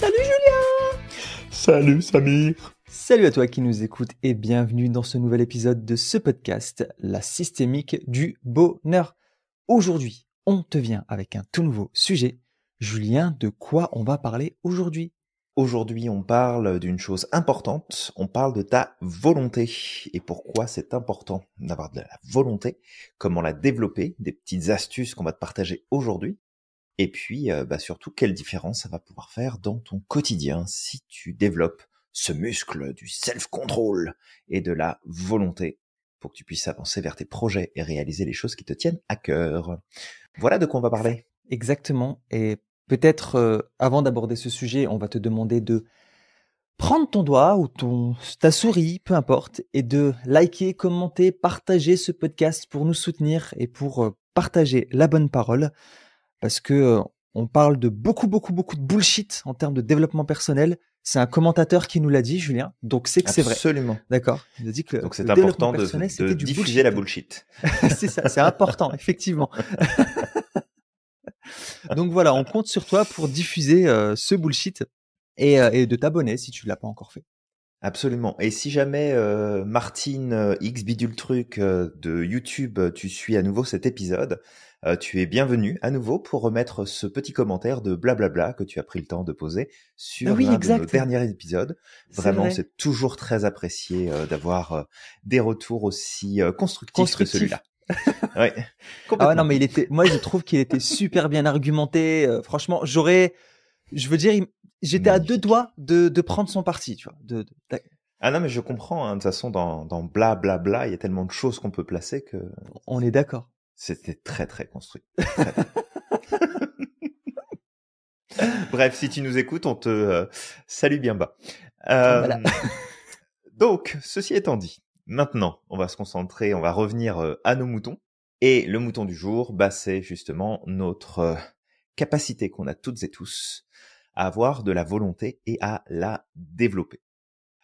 Salut Julien! Salut Samir! Salut à toi qui nous écoute et bienvenue dans ce nouvel épisode de ce podcast, La systémique du bonheur. Aujourd'hui, on te vient avec un tout nouveau sujet. Julien, de quoi on va parler aujourd'hui? Aujourd'hui, on parle d'une chose importante, on parle de ta volonté et pourquoi c'est important d'avoir de la volonté, comment la développer, des petites astuces qu'on va te partager aujourd'hui et puis surtout quelle différence ça va pouvoir faire dans ton quotidien si tu développes ce muscle du self-control et de la volonté pour que tu puisses avancer vers tes projets et réaliser les choses qui te tiennent à cœur. Voilà de quoi on va parler. Exactement. Et peut-être avant d'aborder ce sujet, on va te demander de prendre ton doigt ou ta souris, peu importe, et de liker, commenter, partager ce podcast pour nous soutenir et pour partager la bonne parole. Parce que on parle de beaucoup de bullshit en termes de développement personnel. C'est un commentateur qui nous l'a dit, Julien. Donc c'est que c'est vrai. Absolument. D'accord. Il a dit que Donc c'est le développement important personnel, de c'était du diffuser bullshit. la bullshit. C'est ça, c'est important, effectivement. Donc voilà, on compte sur toi pour diffuser ce bullshit et de t'abonner si tu l'as pas encore fait. Absolument. Et si jamais Martine X bidule truc de YouTube, tu suis à nouveau cet épisode, tu es bienvenue à nouveau pour remettre ce petit commentaire de blablabla que tu as pris le temps de poser sur Oui, l'un de nos exact. derniers épisodes. C'est Vraiment, vrai. c'est toujours très apprécié d'avoir des retours aussi constructifs que Constructif. celui-là. Ouais, Ah ouais, complètement. non, mais moi je trouve qu'il était super bien argumenté. Franchement, j'étais à deux Magnifique. doigts de prendre son parti, tu vois. Ah non, mais je comprends, hein. De toute façon, dans blablabla, il y a tellement de choses qu'on peut placer que On est d'accord. c'était très très construit. Très, très. Bref, si tu nous écoutes, on te salue bien bas. Voilà. Donc, ceci étant dit, maintenant, on va se concentrer, on va revenir à nos moutons. Et le mouton du jour, c'est justement notre capacité qu'on a toutes et tous à avoir de la volonté et à la développer.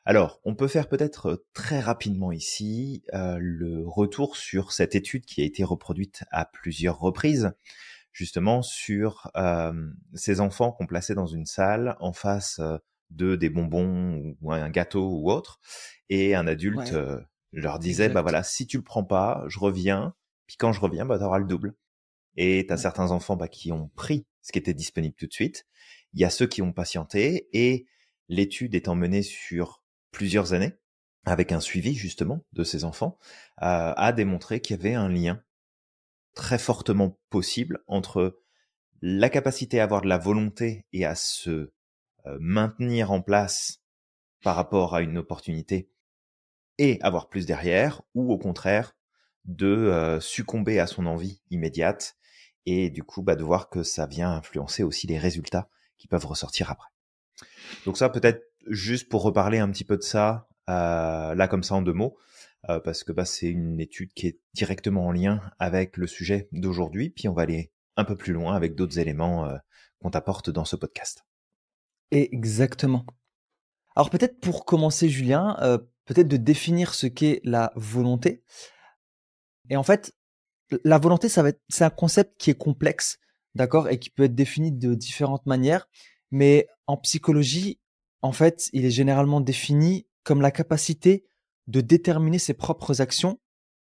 Alors, on peut faire peut-être très rapidement ici le retour sur cette étude qui a été reproduite à plusieurs reprises, justement sur ces enfants qu'on plaçait dans une salle en face de des bonbons ou un gâteau ou autre, et un adulte Ouais, leur disait, exact. voilà, si tu le prends pas, je reviens, puis quand je reviens, t'auras le double. Et t'as Ouais. certains enfants qui ont pris ce qui était disponible tout de suite, il y a ceux qui ont patienté, et l'étude étant menée sur plusieurs années, avec un suivi justement de ces enfants, a démontré qu'il y avait un lien très fortement possible entre la capacité à avoir de la volonté et à se maintenir en place par rapport à une opportunité et avoir plus derrière, ou au contraire de succomber à son envie immédiate et du coup de voir que ça vient influencer aussi les résultats qui peuvent ressortir après. Donc ça, peut-être juste pour reparler un petit peu de ça, là comme ça en deux mots, parce que c'est une étude qui est directement en lien avec le sujet d'aujourd'hui, puis on va aller un peu plus loin avec d'autres éléments qu'on t'apporte dans ce podcast. Exactement. Alors peut-être pour commencer, Julien, peut-être de définir ce qu'est la volonté. Et en fait, la volonté, c'est un concept qui est complexe, d'accord, et qui peut être défini de différentes manières. Mais en psychologie, en fait, il est généralement défini comme la capacité de déterminer ses propres actions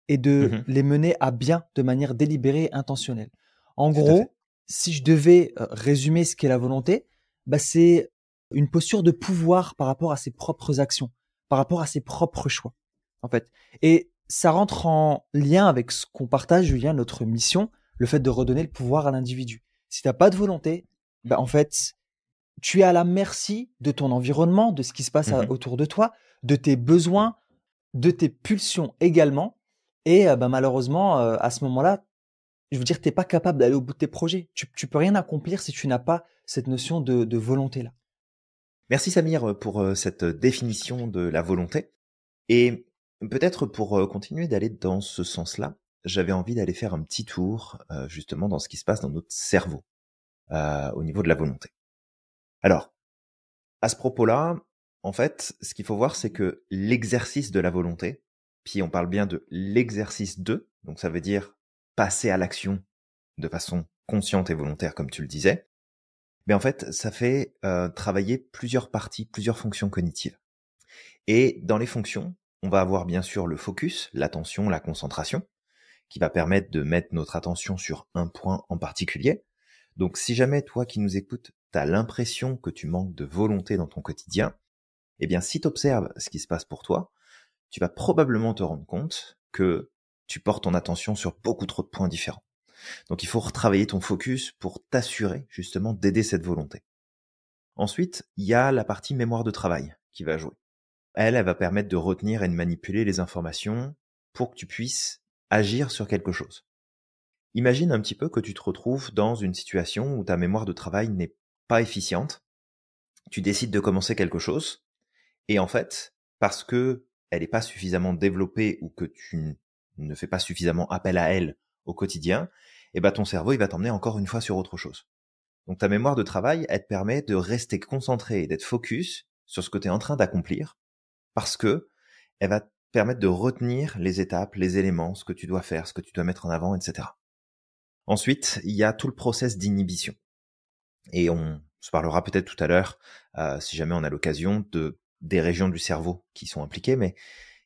et de Mhm, les mener à bien de manière délibérée et intentionnelle. En tout à fait. gros, si je devais résumer ce qu'est la volonté, c'est une posture de pouvoir par rapport à ses propres actions, par rapport à ses propres choix, en fait. Et ça rentre en lien avec ce qu'on partage, Julien, notre mission, le fait de redonner le pouvoir à l'individu. Si t'as pas de volonté, en fait, tu es à la merci de ton environnement, de ce qui se passe Mhm. autour de toi, de tes besoins, de tes pulsions également. Et malheureusement, à ce moment-là, je veux dire, t'es pas capable d'aller au bout de tes projets. Tu peux rien accomplir si tu n'as pas cette notion de volonté-là. Merci Samir pour cette définition de la volonté. Et peut-être pour continuer d'aller dans ce sens-là, j'avais envie d'aller faire un petit tour justement dans ce qui se passe dans notre cerveau au niveau de la volonté. Alors, à ce propos-là, en fait, ce qu'il faut voir, c'est que l'exercice de la volonté, puis on parle bien de l'exercice de, donc ça veut dire passer à l'action de façon consciente et volontaire, comme tu le disais, Mais en fait, ça fait travailler plusieurs parties, plusieurs fonctions cognitives. Et dans les fonctions, on va avoir bien sûr le focus, l'attention, la concentration, qui va permettre de mettre notre attention sur un point en particulier. Donc si jamais toi qui nous écoutes, tu as l'impression que tu manques de volonté dans ton quotidien, eh bien si tu observes ce qui se passe pour toi, tu vas probablement te rendre compte que tu portes ton attention sur beaucoup trop de points différents. Donc il faut retravailler ton focus pour t'assurer justement d'aider cette volonté. Ensuite, il y a la partie mémoire de travail qui va jouer. Elle va permettre de retenir et de manipuler les informations pour que tu puisses agir sur quelque chose. Imagine un petit peu que tu te retrouves dans une situation où ta mémoire de travail n'est pas efficiente. Tu décides de commencer quelque chose et en fait, parce que elle n'est pas suffisamment développée ou que tu ne fais pas suffisamment appel à elle au quotidien, eh ben ton cerveau il va t'emmener encore une fois sur autre chose. Donc ta mémoire de travail, elle te permet de rester concentré et d'être focus sur ce que tu es en train d'accomplir parce que elle va te permettre de retenir les étapes, les éléments, ce que tu dois faire, ce que tu dois mettre en avant, etc. Ensuite, il y a tout le process d'inhibition. Et on se parlera peut-être tout à l'heure, si jamais on a l'occasion, des régions du cerveau qui sont impliquées, mais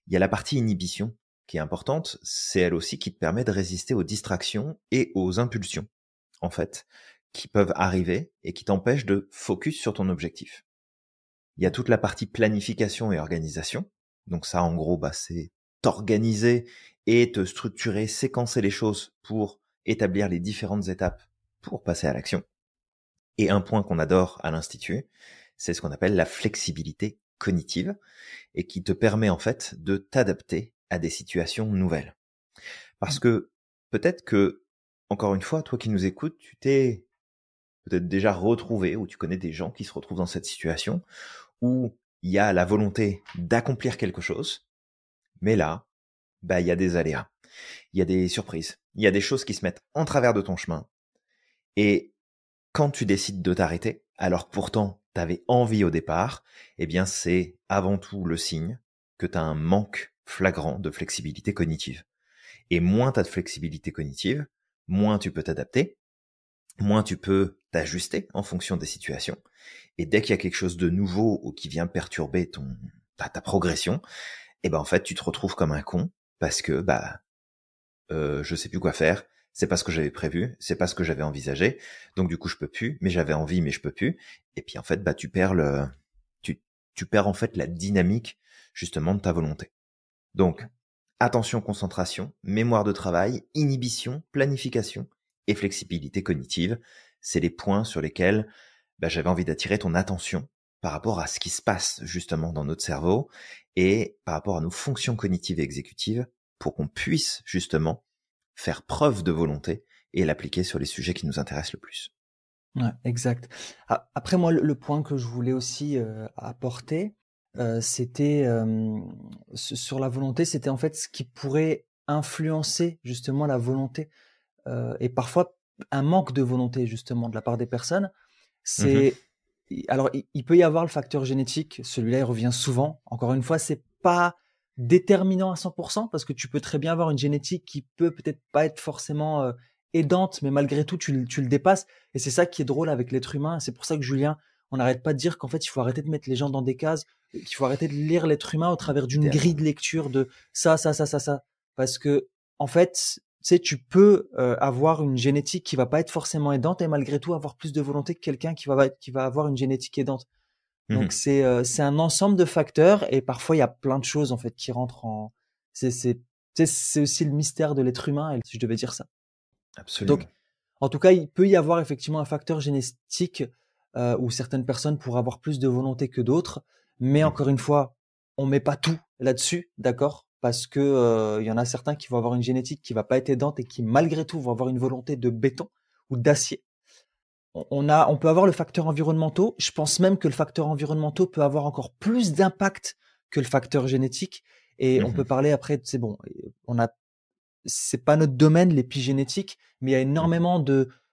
il y a la partie inhibition qui est importante, c'est elle aussi qui te permet de résister aux distractions et aux impulsions, en fait, qui peuvent arriver et qui t'empêchent de focus sur ton objectif. Il y a toute la partie planification et organisation. Donc ça, en gros, c'est t'organiser et te structurer, séquencer les choses pour établir les différentes étapes pour passer à l'action. Et un point qu'on adore à l'Institut, c'est ce qu'on appelle la flexibilité cognitive et qui te permet en fait de t'adapter à des situations nouvelles. Parce que peut-être que, encore une fois, toi qui nous écoutes, tu t'es peut-être déjà retrouvé ou tu connais des gens qui se retrouvent dans cette situation où il y a la volonté d'accomplir quelque chose, mais là, il y a des aléas, il y a des surprises, il y a des choses qui se mettent en travers de ton chemin. Et quand tu décides de t'arrêter, alors que pourtant tu avais envie au départ, eh bien c'est avant tout le signe que tu as un manque flagrant de flexibilité cognitive. Et moins tu as de flexibilité cognitive, moins tu peux t'adapter, moins tu peux t'ajuster en fonction des situations. Et dès qu'il y a quelque chose de nouveau ou qui vient perturber ta progression, et en fait tu te retrouves comme un con parce que je sais plus quoi faire, c'est pas ce que j'avais prévu, c'est pas ce que j'avais envisagé, donc du coup je peux plus, mais j'avais envie mais je peux plus. Et puis en fait tu perds tu perds en fait la dynamique justement de ta volonté. Donc attention, concentration, mémoire de travail, inhibition, planification et flexibilité cognitive, c'est les points sur lesquels j'avais envie d'attirer ton attention par rapport à ce qui se passe justement dans notre cerveau et par rapport à nos fonctions cognitives et exécutives pour qu'on puisse justement faire preuve de volonté et l'appliquer sur les sujets qui nous intéressent le plus. Ouais, exact. Après, moi, le point que je voulais aussi apporter, c'était sur la volonté, c'était en fait ce qui pourrait influencer justement la volonté et parfois un manque de volonté justement de la part des personnes. Mhm. C'est alors il peut y avoir le facteur génétique, celui-là il revient souvent. Encore une fois, c'est pas déterminant à 100% parce que tu peux très bien avoir une génétique qui peut peut-être pas être forcément aidante, mais malgré tout tu le dépasses. Et c'est ça qui est drôle avec l'être humain. C'est pour ça que Julien, on n'arrête pas de dire qu'en fait il faut arrêter de mettre les gens dans des cases, qu'il faut arrêter de lire l'être humain au travers d'une grille Idéalement. de lecture de ça, parce que en fait tu sais, tu peux avoir une génétique qui va pas être forcément aidante et malgré tout avoir plus de volonté que quelqu'un qui va avoir une génétique aidante. Donc Mhm. c'est un ensemble de facteurs et parfois il y a plein de choses en fait qui rentrent en c'est tu sais, c'est aussi le mystère de l'être humain, si je devais dire ça. Donc Absolument. en tout cas, il peut y avoir effectivement un facteur génétique où certaines personnes pourraient avoir plus de volonté que d'autres, mais Mhm. encore une fois, on met pas tout là-dessus, d'accord? Parce que il y en a certains qui vont avoir une génétique qui va pas être aidante et qui malgré tout vont avoir une volonté de béton ou d'acier. On peut avoir le facteur environnemental. Je pense même que le facteur environnemental peut avoir encore plus d'impact que le facteur génétique. Et on peut Mhm. parler après, c'est bon, on a c'est pas notre domaine, l'épigénétique, mais il y a Mhm. énormément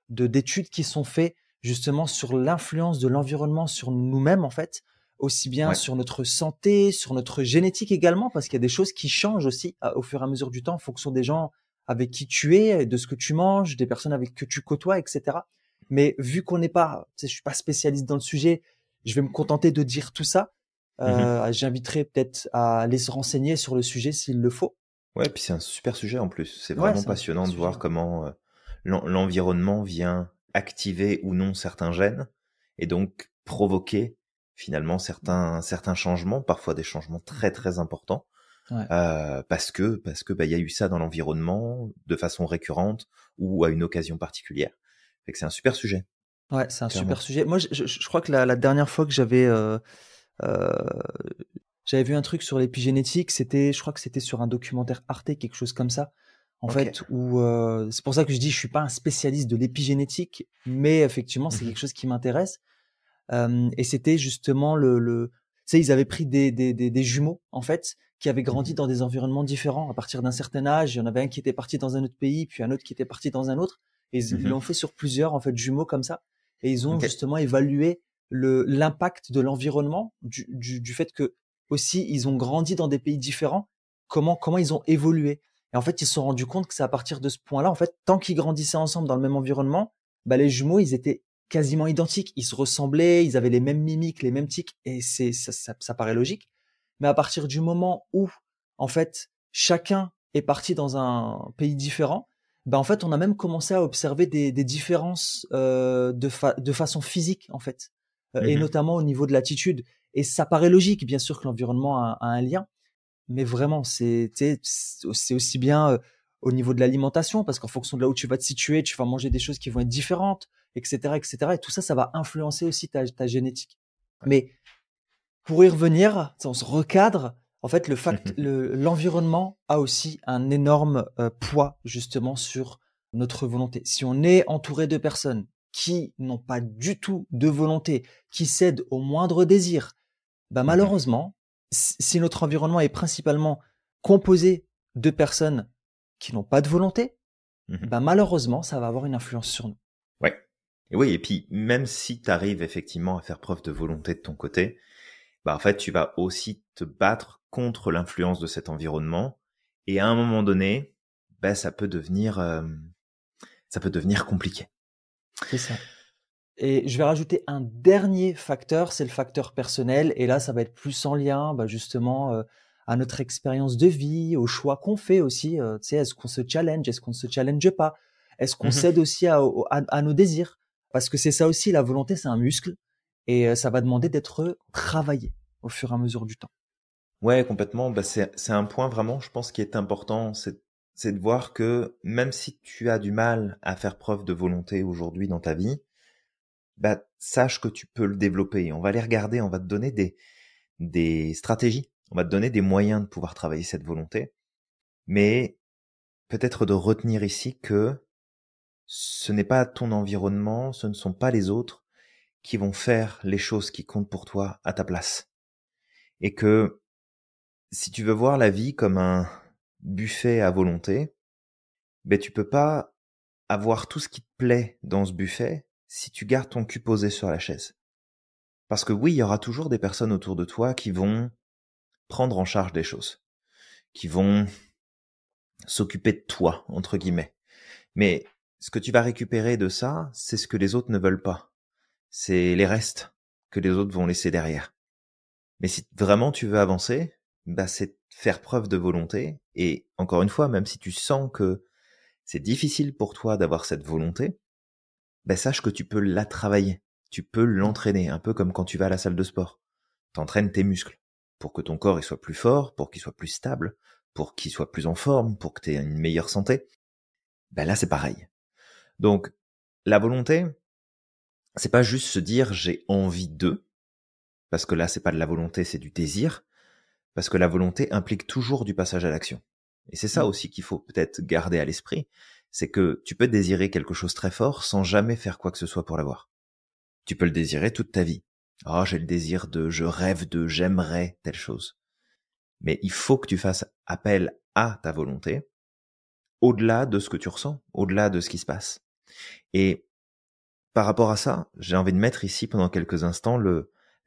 d'études qui sont faites justement sur l'influence de l'environnement sur nous-mêmes, en fait, aussi bien Ouais. sur notre santé, sur notre génétique également, parce qu'il y a des choses qui changent aussi au fur et à mesure du temps en fonction des gens avec qui tu es, de ce que tu manges, des personnes avec que tu côtoies, etc. Mais vu qu'on n'est pas, tu sais, je suis pas spécialiste dans le sujet, je vais me contenter de dire tout ça. Mhm. J'inviterai peut-être à aller se renseigner sur le sujet s'il le faut. Ouais, puis c'est un super sujet en plus. C'est Ouais, vraiment c'est un super passionnant de sujet. voir comment l'environnement vient activer ou non certains gènes et donc provoquer finalement certains changements, parfois des changements très très importants, Ouais. parce que bah il y a eu ça dans l'environnement de façon récurrente ou à une occasion particulière. Fait que c'est un super sujet, Ouais, c'est un super clairement. sujet. Moi, je crois que la dernière fois que euh, j'avais vu un truc sur l'épigénétique, je crois que c'était sur un documentaire Arte, quelque chose comme ça. En Ok. fait, où c'est pour ça que je dis, je suis pas un spécialiste de l'épigénétique, mais effectivement, c'est Mhm. quelque chose qui m'intéresse. Et c'était justement tu sais, ils avaient pris des jumeaux en fait qui avaient grandi Mhm. dans des environnements différents à partir d'un certain âge. Il y en avait un qui était parti dans un autre pays, puis un autre qui était parti dans un autre. Et ils Mhm. l'ont fait sur plusieurs en fait jumeaux comme ça. Et ils ont Ok. justement évalué l'impact de l'environnement, du fait que aussi ils ont grandi dans des pays différents. Comment ils ont évolué. Et en fait, ils se sont rendus compte que c'est à partir de ce point-là, en fait, tant qu'ils grandissaient ensemble dans le même environnement, bah, les jumeaux, ils étaient quasiment identiques. Ils se ressemblaient, ils avaient les mêmes mimiques, les mêmes tics, et ça paraît logique. Mais à partir du moment où, en fait, chacun est parti dans un pays différent, ben en fait, on a même commencé à observer des différences de façon physique, en fait, et Mhm. notamment au niveau de l'attitude. Et ça paraît logique, bien sûr, que l'environnement a un lien, mais vraiment, tu sais, c'est aussi bien au niveau de l'alimentation, parce qu'en fonction de là où tu vas te situer, tu vas manger des choses qui vont être différentes, etc., etc. Et tout ça, ça va influencer aussi ta génétique. Mais pour y revenir, on se recadre. En fait, l'environnement a aussi un énorme poids justement sur notre volonté. Si on est entouré de personnes qui n'ont pas du tout de volonté, qui cèdent au moindre désir, bah, Mhm. malheureusement, si notre environnement est principalement composé de personnes qui n'ont pas de volonté, Mhm. bah, malheureusement, ça va avoir une influence sur nous. Ouais. Et oui, et puis même si tu arrives effectivement à faire preuve de volonté de ton côté, bah en fait tu vas aussi te battre contre l'influence de cet environnement et à un moment donné, bah ça peut devenir compliqué. C'est ça. Et je vais rajouter un dernier facteur, c'est le facteur personnel. Et là, ça va être plus en lien, bah, justement, à notre expérience de vie, aux choix qu'on fait aussi. Tu sais, est-ce qu'on se challenge, est-ce qu'on ne se challenge pas? Est-ce qu'on Mhm. cède aussi à nos désirs? Parce que c'est ça aussi, la volonté, c'est un muscle. Et ça va demander d'être travaillé au fur et à mesure du temps. Ouais, complètement. Bah c'est un point vraiment, je pense, qui est important, c'est de voir que même si tu as du mal à faire preuve de volonté aujourd'hui dans ta vie, bah sache que tu peux le développer. On va aller regarder, on va te donner des stratégies, on va te donner des moyens de pouvoir travailler cette volonté, mais peut-être de retenir ici que ce n'est pas ton environnement, ce ne sont pas les autres qui vont faire les choses qui comptent pour toi à ta place. Et que si tu veux voir la vie comme un buffet à volonté, ben tu peux pas avoir tout ce qui te plaît dans ce buffet si tu gardes ton cul posé sur la chaise. Parce que oui, il y aura toujours des personnes autour de toi qui vont prendre en charge des choses, qui vont s'occuper de toi, entre guillemets. Mais ce que tu vas récupérer de ça, c'est ce que les autres ne veulent pas. C'est les restes que les autres vont laisser derrière. Mais si vraiment tu veux avancer, bah c'est faire preuve de volonté. Et encore une fois, même si tu sens que c'est difficile pour toi d'avoir cette volonté, bah sache que tu peux la travailler. Tu peux Mm. l'entraîner, un peu comme quand tu vas à la salle de sport. T'entraînes tes muscles pour que ton corps il soit plus fort, pour qu'il soit plus stable, pour qu'il soit plus en forme, pour que tu aies une meilleure santé. Ben là, c'est pareil. Donc, la volonté, c'est pas juste se dire j'ai envie de, parce que là, c'est pas de la volonté, c'est du désir, parce que la volonté implique toujours du passage à l'action. Et c'est ça Mm. aussi qu'il faut peut-être garder à l'esprit, c'est que tu peux désirer quelque chose très fort sans jamais faire quoi que ce soit pour l'avoir. Tu peux le désirer toute ta vie. Oh, j'ai le désir de, je rêve de, j'aimerais telle chose. Mais il faut que tu fasses appel à ta volonté, au-delà de ce que tu ressens, au-delà de ce qui se passe. Et par rapport à ça, j'ai envie de mettre ici pendant quelques instants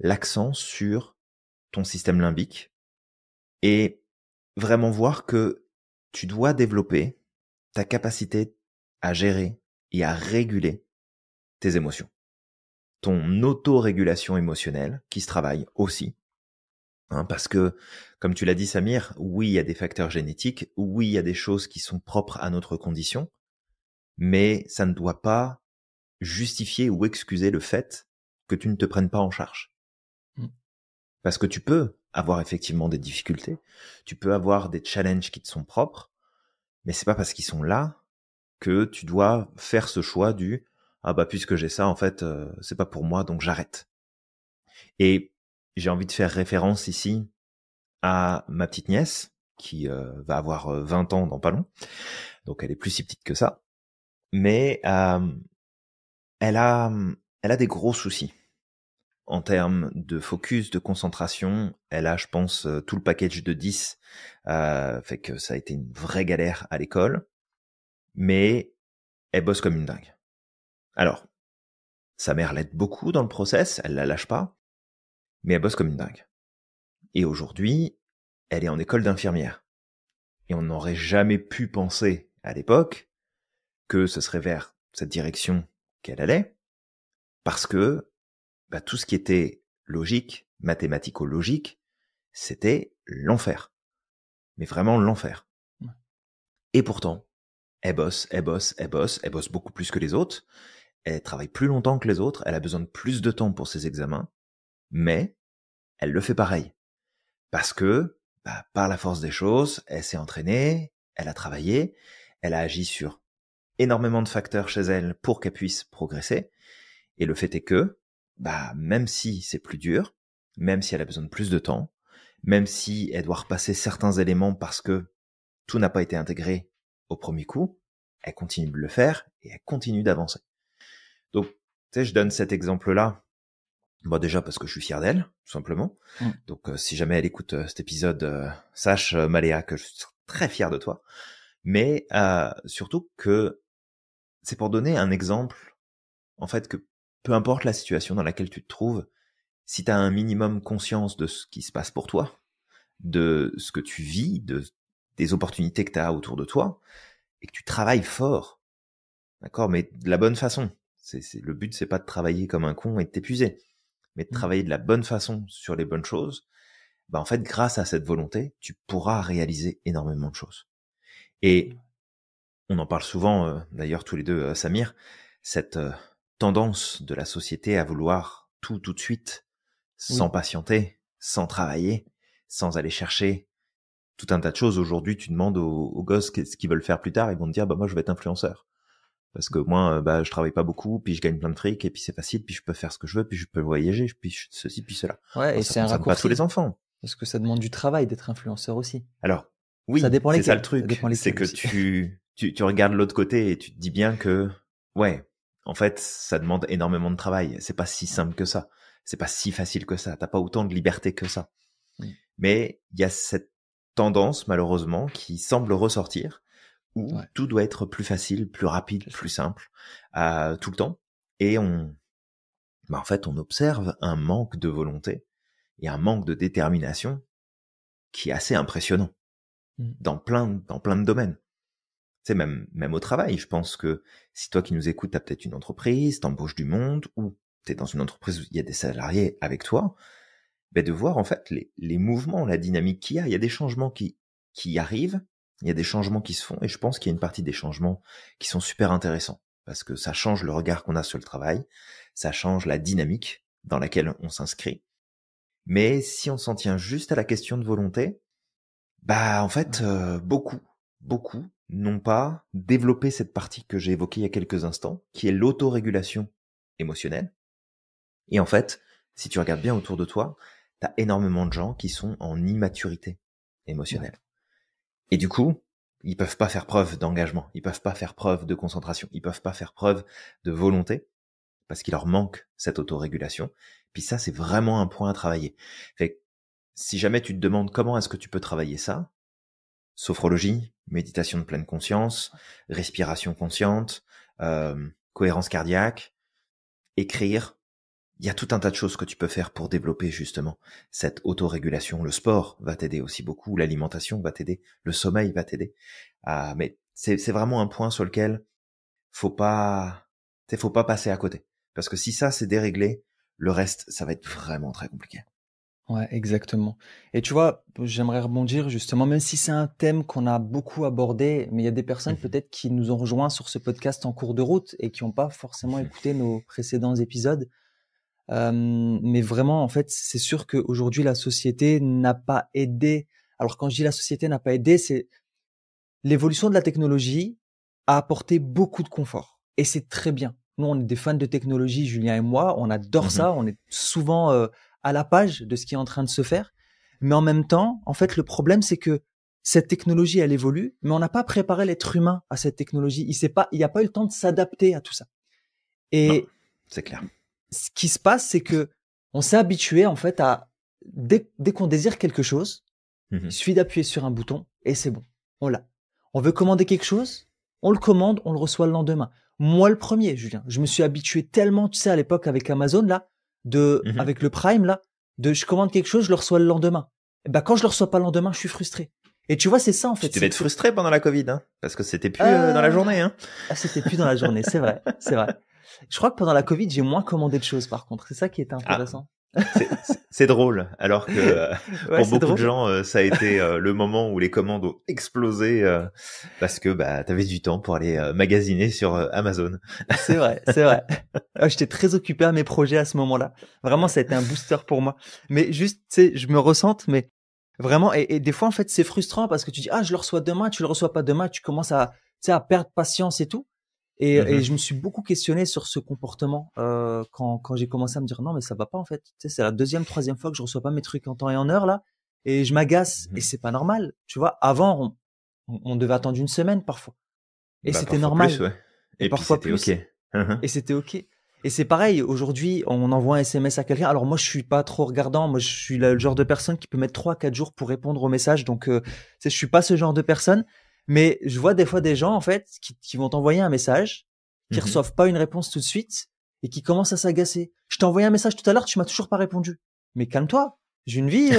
l'accent sur ton système limbique et vraiment voir que tu dois développer ta capacité à gérer et à réguler tes émotions. Ton autorégulation émotionnelle qui se travaille aussi. Parce que, comme tu l'as dit Samir, oui, il y a des facteurs génétiques, oui, il y a des choses qui sont propres à notre condition, mais ça ne doit pas justifier ou excuser le fait que tu ne te prennes pas en charge. Mm. Parce que tu peux avoir effectivement des difficultés, tu peux avoir des challenges qui te sont propres, mais c'est pas parce qu'ils sont là que tu dois faire ce choix du ah bah puisque j'ai ça en fait c'est pas pour moi donc j'arrête. Et j'ai envie de faire référence ici à ma petite nièce qui va avoir 20 ans dans pas long, donc elle est plus si petite que ça, mais elle a des gros soucis en termes de focus, de concentration. Elle a, je pense, tout le package de 10, fait que ça a été une vraie galère à l'école, mais elle bosse comme une dingue. Alors, sa mère l'aide beaucoup dans le process, elle la lâche pas, mais elle bosse comme une dingue. Et aujourd'hui, elle est en école d'infirmière. Et on n'aurait jamais pu penser à l'époque que ce serait vers cette direction qu'elle allait, parce que tout ce qui était logique, mathématico-logique, c'était l'enfer. Mais vraiment l'enfer. Ouais. Et pourtant, elle bosse beaucoup plus que les autres, elle travaille plus longtemps que les autres, elle a besoin de plus de temps pour ses examens, mais elle le fait pareil. Parce que, par la force des choses, elle s'est entraînée, elle a travaillé, elle a agi sur énormément de facteurs chez elle pour qu'elle puisse progresser. Et le fait est que, même si c'est plus dur, même si elle a besoin de plus de temps, même si elle doit repasser certains éléments parce que tout n'a pas été intégré au premier coup, elle continue de le faire et elle continue d'avancer. Donc, tu sais, je donne cet exemple-là, déjà parce que je suis fier d'elle, tout simplement. Donc, si jamais elle écoute cet épisode, sache, Maléa, que je suis très fier de toi. Mais surtout que c'est pour donner un exemple, en fait, que peu importe la situation dans laquelle tu te trouves, si tu as un minimum conscience de ce qui se passe pour toi, de ce que tu vis, des opportunités que tu as autour de toi, et que tu travailles fort, d'accord, mais de la bonne façon. Le but, c'est pas de travailler comme un con et de t'épuiser, mais de travailler de la bonne façon sur les bonnes choses. En fait, grâce à cette volonté, tu pourras réaliser énormément de choses. Et on en parle souvent, d'ailleurs tous les deux, Samir, cette tendance de la société à vouloir tout de suite, sans patienter, sans travailler, sans aller chercher tout un tas de choses. Aujourd'hui, tu demandes aux gosses ce qu'ils veulent faire plus tard, ils vont te dire moi je vais être influenceur. Parce que moi, je travaille pas beaucoup, puis je gagne plein de fric, et puis c'est facile, puis je peux faire ce que je veux, puis je peux voyager, puis ceci, puis cela. Ouais, et ça c'est un concerne pas raccourci. tous les enfants. Parce que ça demande du travail d'être influenceur aussi. Alors, oui, ça dépend c'est ça lesquels. le truc. C'est que tu regardes l'autre côté et tu te dis bien que, ouais, en fait, ça demande énormément de travail. C'est pas si simple que ça. C'est pas si facile que ça. T'as pas autant de liberté que ça. Mais il y a cette tendance, malheureusement, qui semble ressortir, où tout doit être plus facile, plus rapide, plus simple, tout le temps. Et en fait, on observe un manque de volonté et un manque de détermination qui est assez impressionnant dans plein de domaines. Tu sais, même au travail, je pense que si toi qui nous écoutes, t'as peut-être une entreprise, t'embauches du monde, ou t'es dans une entreprise où il y a des salariés avec toi, de voir en fait les mouvements, la dynamique qu'il y a. Il y a des changements qui arrivent, il y a des changements qui se font, et je pense qu'il y a une partie des changements qui sont super intéressants, parce que ça change le regard qu'on a sur le travail, ça change la dynamique dans laquelle on s'inscrit. Mais si on s'en tient juste à la question de volonté, en fait, beaucoup n'ont pas développé cette partie que j'ai évoquée il y a quelques instants, qui est l'autorégulation émotionnelle. Et en fait, si tu regardes bien autour de toi, t'as énormément de gens qui sont en immaturité émotionnelle. Et du coup, ils peuvent pas faire preuve d'engagement, ils peuvent pas faire preuve de concentration, ils peuvent pas faire preuve de volonté, parce qu'il leur manque cette autorégulation. Puis ça, c'est vraiment un point à travailler. Fait que, si jamais tu te demandes comment est-ce que tu peux travailler ça, sophrologie, méditation de pleine conscience, respiration consciente, cohérence cardiaque, écrire, il y a tout un tas de choses que tu peux faire pour développer justement cette autorégulation. Le sport va t'aider aussi beaucoup, l'alimentation va t'aider, le sommeil va t'aider. Mais c'est vraiment un point sur lequel faut pas Faut pas passer à côté. Parce que si ça, c'est déréglé, le reste, ça va être vraiment très compliqué. Ouais, exactement. Et tu vois, j'aimerais rebondir justement, même si c'est un thème qu'on a beaucoup abordé, mais il y a des personnes Mhm. peut-être qui nous ont rejoints sur ce podcast en cours de route et qui n'ont pas forcément Mhm. écouté nos précédents épisodes. Mais vraiment, en fait, c'est sûr qu'aujourd'hui, la société n'a pas aidé. Alors, quand je dis la société n'a pas aidé, c'est l'évolution de la technologie a apporté beaucoup de confort. Et c'est très bien. Nous, on est des fans de technologie, Julien et moi. On adore Mhm. ça. On est souvent à la page de ce qui est en train de se faire. Mais en même temps, en fait, le problème, c'est que cette technologie, elle évolue, mais on n'a pas préparé l'être humain à cette technologie. Il n'y a pas eu le temps de s'adapter à tout ça. Non, Et c'est clair. ce qui se passe, c'est que on s'est habitué, en fait, à dès qu'on désire quelque chose, il Mhm. suffit d'appuyer sur un bouton et c'est bon. On l'a. On veut commander quelque chose, on le commande, on le reçoit le lendemain. Moi, le premier, Julien, je me suis habitué tellement, tu sais, à l'époque avec Amazon, là, Mhm. avec le Prime, là, je commande quelque chose, je le reçois le lendemain. Et ben, quand je le reçois pas le lendemain, je suis frustré. Et tu vois, c'est ça, en Tu fait. devais C'est être que c'est, frustré pendant la Covid, hein, parce que c'était plus dans la ah, journée, hein. c'était plus dans la journée. C'est vrai. C'est vrai. Je crois que pendant la Covid, j'ai moins commandé de choses, par contre. C'est ça qui était Ah, intéressant. c'est drôle, alors que Ouais, pour c'est beaucoup de drôle. gens, ça a été le moment où les commandes ont explosé parce que bah t'avais du temps pour aller magasiner sur Amazon. C'est vrai, c'est vrai. J'étais très occupé à mes projets à ce moment-là. Vraiment, ça a été un booster pour moi. Mais juste, tu sais, je me ressente, mais vraiment, et des fois, en fait, c'est frustrant parce que tu dis, ah, je le reçois demain, tu le reçois pas demain, tu commences à, tu sais, à perdre patience et tout. Et Mhm. je me suis beaucoup questionné sur ce comportement quand j'ai commencé à me dire, non, mais ça va pas, en fait. Tu sais, c'est la deuxième, troisième fois que je reçois pas mes trucs en temps et en heure, là. Et je m'agace. Et Mhm. c'est pas normal. Tu vois, avant, on devait attendre une semaine parfois. Et Bah c'était parfois plus, normal. ouais. Et Et puis parfois c'était ok. plus. Mhm. Et c'était OK. Et c'est pareil, aujourd'hui, on envoie un SMS à quelqu'un. Alors moi, je suis pas trop regardant. Moi, je suis le genre de personne qui peut mettre 3 4 jours pour répondre au message. Donc, tu sais, je suis pas ce genre de personne. Mais je vois des fois des gens, en fait, qui vont t'envoyer un message, qui Mhm. reçoivent pas une réponse tout de suite et qui commencent à s'agacer. Je t'ai envoyé un message tout à l'heure, tu m'as toujours pas répondu. Mais calme-toi. J'ai une vie,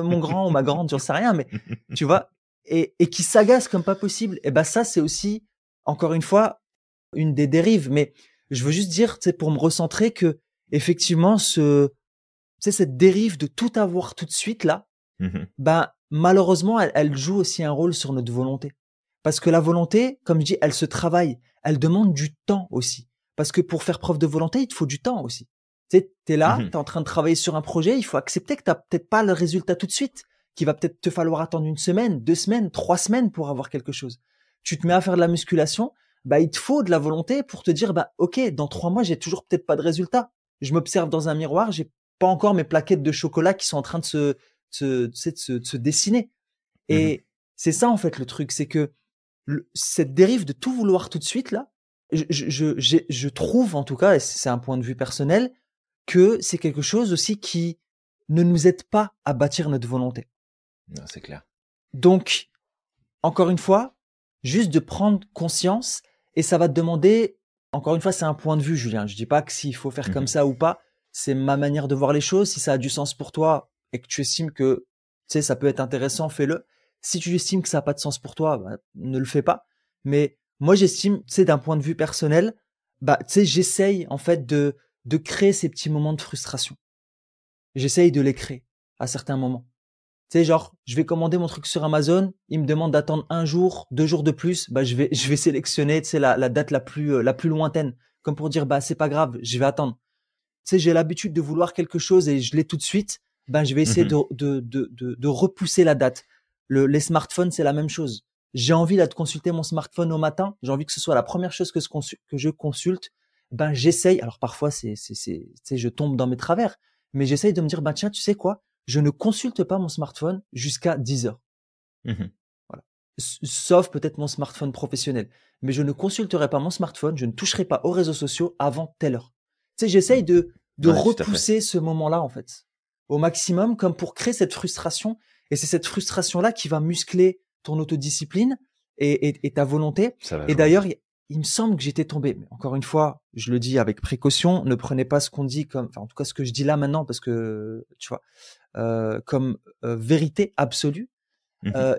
mon grand ou ma grande, j'en sais rien, mais tu vois, et qui s'agacent comme pas possible. Et ben ça, c'est aussi, encore une fois, une des dérives. Mais je veux juste dire, tu sais, pour me recentrer que effectivement, tu sais, cette dérive de tout avoir tout de suite là, Mhm. ben malheureusement, elle joue aussi un rôle sur notre volonté. Parce que la volonté, comme je dis, elle se travaille, elle demande du temps aussi. Parce que pour faire preuve de volonté, il te faut du temps aussi. Tu sais, t'es là, Mhm. t'es en train de travailler sur un projet, il faut accepter que t'as peut-être pas le résultat tout de suite, qu'il va peut-être te falloir attendre une semaine, 2 semaines, 3 semaines pour avoir quelque chose. Tu te mets à faire de la musculation, bah il te faut de la volonté pour te dire, bah ok, dans 3 mois, j'ai toujours peut-être pas de résultat. Je m'observe dans un miroir, j'ai pas encore mes plaquettes de chocolat qui sont en train de se dessiner. Mhm. Et c'est ça en fait le truc, c'est que cette dérive de tout vouloir tout de suite là, je trouve en tout cas, et c'est un point de vue personnel, que c'est quelque chose aussi qui ne nous aide pas à bâtir notre volonté. Non, c'est clair. Donc, encore une fois, juste de prendre conscience, et ça va te demander, encore une fois, c'est un point de vue, Julien. Je dis pas que s'il faut faire comme Mhm. ça ou pas, c'est ma manière de voir les choses. Si ça a du sens pour toi et que tu estimes que, tu sais, ça peut être intéressant, fais-le. Si tu estimes que ça n'a pas de sens pour toi, bah, ne le fais pas. Mais moi, j'estime, tu sais, d'un point de vue personnel, bah, tu sais, j'essaye, en fait, de créer ces petits moments de frustration. J'essaye de les créer à certains moments. Tu sais, genre, je vais commander mon truc sur Amazon, il me demande d'attendre 1 jour, 2 jours de plus, bah, je vais sélectionner, tu sais, la date la plus lointaine. Comme pour dire, bah, c'est pas grave, je vais attendre. Tu sais, j'ai l'habitude de vouloir quelque chose et je l'ai tout de suite, ben, je vais essayer Mhm. de repousser la date. Les smartphones, c'est la même chose. J'ai envie là de consulter mon smartphone au matin. J'ai envie que ce soit la première chose que je consulte. Ben, j'essaye. Alors, parfois, tu sais, je tombe dans mes travers, mais j'essaye de me dire, ben, tiens, tu sais quoi? Je ne consulte pas mon smartphone jusqu'à 10 heures. Mhm. Voilà. Sauf peut-être mon smartphone professionnel. Mais je ne consulterai pas mon smartphone, je ne toucherai pas aux réseaux sociaux avant telle heure. Tu sais, j'essaye de Ouais, tout à fait. repousser ce moment-là, en fait, au maximum, comme pour créer cette frustration. Et c'est cette frustration-là qui va muscler ton autodiscipline et ta volonté. Ça va Et jouer. d'ailleurs, il me semble que j'étais tombé. Mais encore une fois, je le dis avec précaution, ne prenez pas ce qu'on dit comme, enfin, en tout cas, ce que je dis là maintenant, parce que, tu vois, comme vérité absolue. Mhm.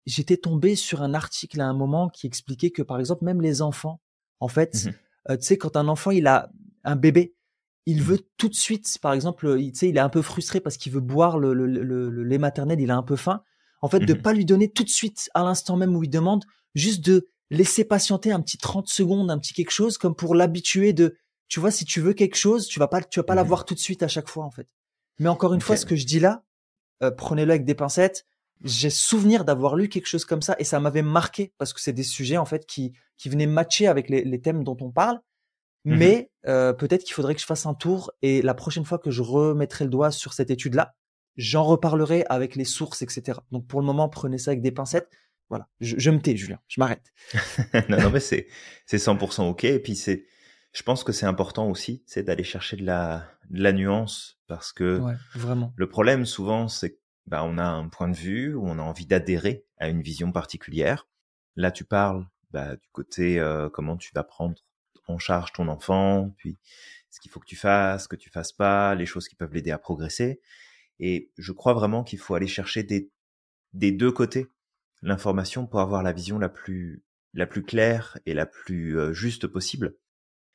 J'étais tombé sur un article à un moment qui expliquait que, par exemple, même les enfants, en fait, Mhm. tu sais, quand un enfant, il a un bébé, il Mmh. veut tout de suite, par exemple, tu sais, il est un peu frustré parce qu'il veut boire le lait maternel, il a un peu faim. En fait, de Mmh. pas lui donner tout de suite, à l'instant même où il demande, juste de laisser patienter un petit 30 secondes, un petit quelque chose, comme pour l'habituer de, tu vois, si tu veux quelque chose, tu vas pas Mmh. l'avoir tout de suite à chaque fois, en fait. Mais encore une fois, ce OK. que je dis là, prenez-le avec des pincettes. J'ai souvenir d'avoir lu quelque chose comme ça et ça m'avait marqué parce que c'est des sujets en fait qui venaient matcher avec les thèmes dont on parle. Mmh. Mais peut-être qu'il faudrait que je fasse un tour et la prochaine fois que je remettrai le doigt sur cette étude-là, j'en reparlerai avec les sources, etc. Donc pour le moment, prenez ça avec des pincettes. Voilà, je me tais, Julien, je m'arrête. Non, non, mais c'est 100% OK et puis je pense que c'est important aussi, c'est d'aller chercher de la nuance parce que Ouais, vraiment. le problème souvent, c'est que, bah, on a un point de vue ou on a envie d'adhérer à une vision particulière. Là, tu parles, bah, du côté, comment tu vas prendre en charge ton enfant, puis ce qu'il faut que tu fasses pas, les choses qui peuvent l'aider à progresser. Et je crois vraiment qu'il faut aller chercher des deux côtés l'information pour avoir la vision la plus claire et la plus juste possible.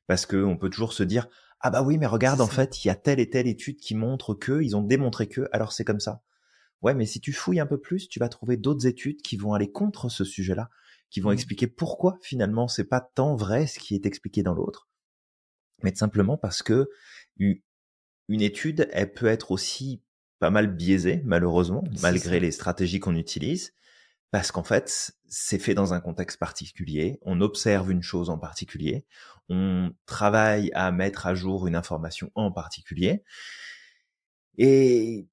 Parce que on peut toujours se dire, ah bah oui, mais C'est regarde, en ça. fait, il y a telle et telle étude qui montre que, ils ont démontré que, alors c'est comme ça. Ouais, mais si tu fouilles un peu plus, tu vas trouver d'autres études qui vont aller contre ce sujet-là, qui vont Mm. expliquer pourquoi finalement c'est pas tant vrai ce qui est expliqué dans l'autre, mais tout simplement parce que u- une étude, elle peut être aussi pas mal biaisée, malheureusement, C'est malgré ça. les stratégies qu'on utilise, parce qu'en fait, c'est fait dans un contexte particulier, on observe une chose en particulier, on travaille à mettre à jour une information en particulier, et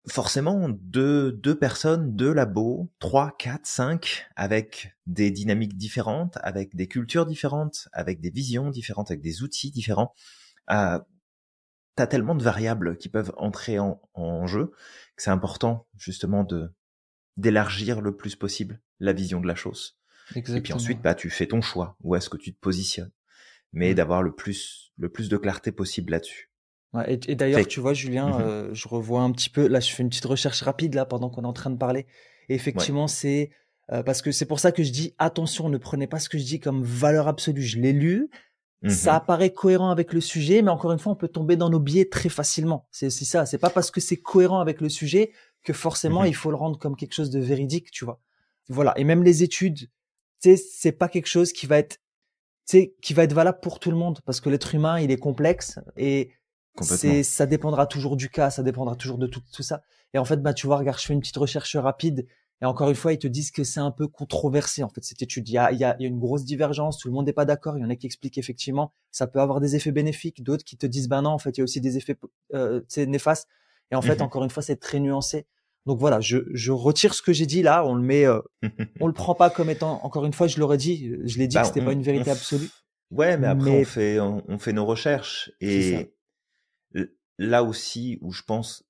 forcément, deux personnes, deux labos, trois, quatre, cinq, avec des dynamiques différentes, avec des cultures différentes, avec des visions différentes, avec des outils différents, euh, t'as tellement de variables qui peuvent entrer en jeu que c'est important justement d'élargir le plus possible la vision de la chose. Et puis Exactement. ensuite, bah, tu fais ton choix. Où est-ce que tu te positionnes? Mais Ouais. d'avoir le plus de clarté possible là-dessus. Ouais, et d'ailleurs, tu Fait. vois, Julien, Mhm. je revois un petit peu. Là, je fais une petite recherche rapide là pendant qu'on est en train de parler. Et Ouais. effectivement, c'est parce que c'est pour ça que je dis attention, ne prenez pas ce que je dis comme valeur absolue. Je l'ai lu, ça Mhm. apparaît cohérent avec le sujet, mais encore une fois, on peut tomber dans nos biais très facilement. C'est ça. C'est pas parce que c'est cohérent avec le sujet que forcément Mhm. il faut le rendre comme quelque chose de véridique, tu vois. Voilà. Et même les études, tu sais, c'est pas quelque chose qui va être valable pour tout le monde parce que l'être humain, il est complexe et Complètement. ça dépendra toujours du cas, ça dépendra toujours de tout ça. Et en fait, bah, tu vois, regarde, je fais une petite recherche rapide et encore une fois, ils te disent que c'est un peu controversé, en fait, cette étude. Il y a une grosse divergence, tout le monde n'est pas d'accord. Il y en a qui expliquent effectivement, ça peut avoir des effets bénéfiques, d'autres qui te disent, ben non, en fait, il y a aussi des effets, tu sais, néfastes. Et en fait, Mhm. encore une fois, c'est très nuancé. Donc voilà, je retire ce que j'ai dit là, on le prend pas comme étant, encore une fois, je l'ai dit que Bah, c'était pas une vérité absolue, ouais, mais après on mais fait on fait nos recherches c'est ça. et là aussi où je pense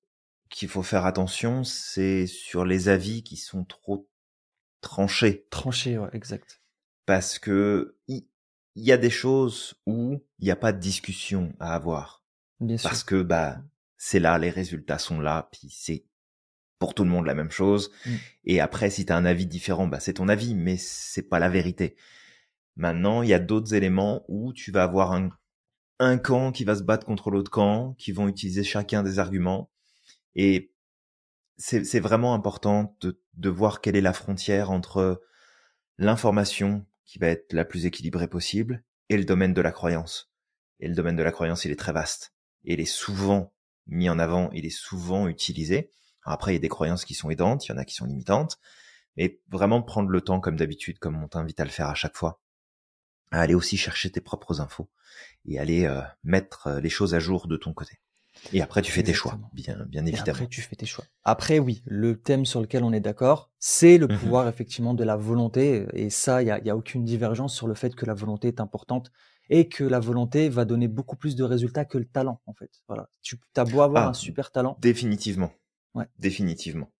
qu'il faut faire attention, c'est sur les avis qui sont trop tranchés, Tranché, ouais, exact. parce que il y a des choses où il n'y a pas de discussion à avoir, Bien parce sûr. que bah c'est là, les résultats sont là, puis c'est pour tout le monde la même chose. Mm. Et après, si tu as un avis différent, bah c'est ton avis, mais c'est pas la vérité. Maintenant, il y a d'autres éléments où tu vas avoir un camp qui va se battre contre l'autre camp, qui vont utiliser chacun des arguments. Et c'est vraiment important de voir quelle est la frontière entre l'information qui va être la plus équilibrée possible et le domaine de la croyance. Et le domaine de la croyance, il est très vaste. Et il est souvent mis en avant, il est souvent utilisé. Alors après, il y a des croyances qui sont aidantes, il y en a qui sont limitantes. Mais vraiment prendre le temps, comme d'habitude, comme on t'invite à le faire à chaque fois, à aller aussi chercher tes propres infos et aller mettre les choses à jour de ton côté. Et après, tu fais tes choix, Exactement. bien Et après, évidemment. tu fais tes choix. Après, oui, le thème sur lequel on est d'accord, c'est le Mhm. pouvoir effectivement de la volonté. Et ça, il y a aucune divergence sur le fait que la volonté est importante et que la volonté va donner beaucoup plus de résultats que le talent, en fait. Voilà. Tu as beau avoir un Ah, super talent. définitivement, Ouais. définitivement.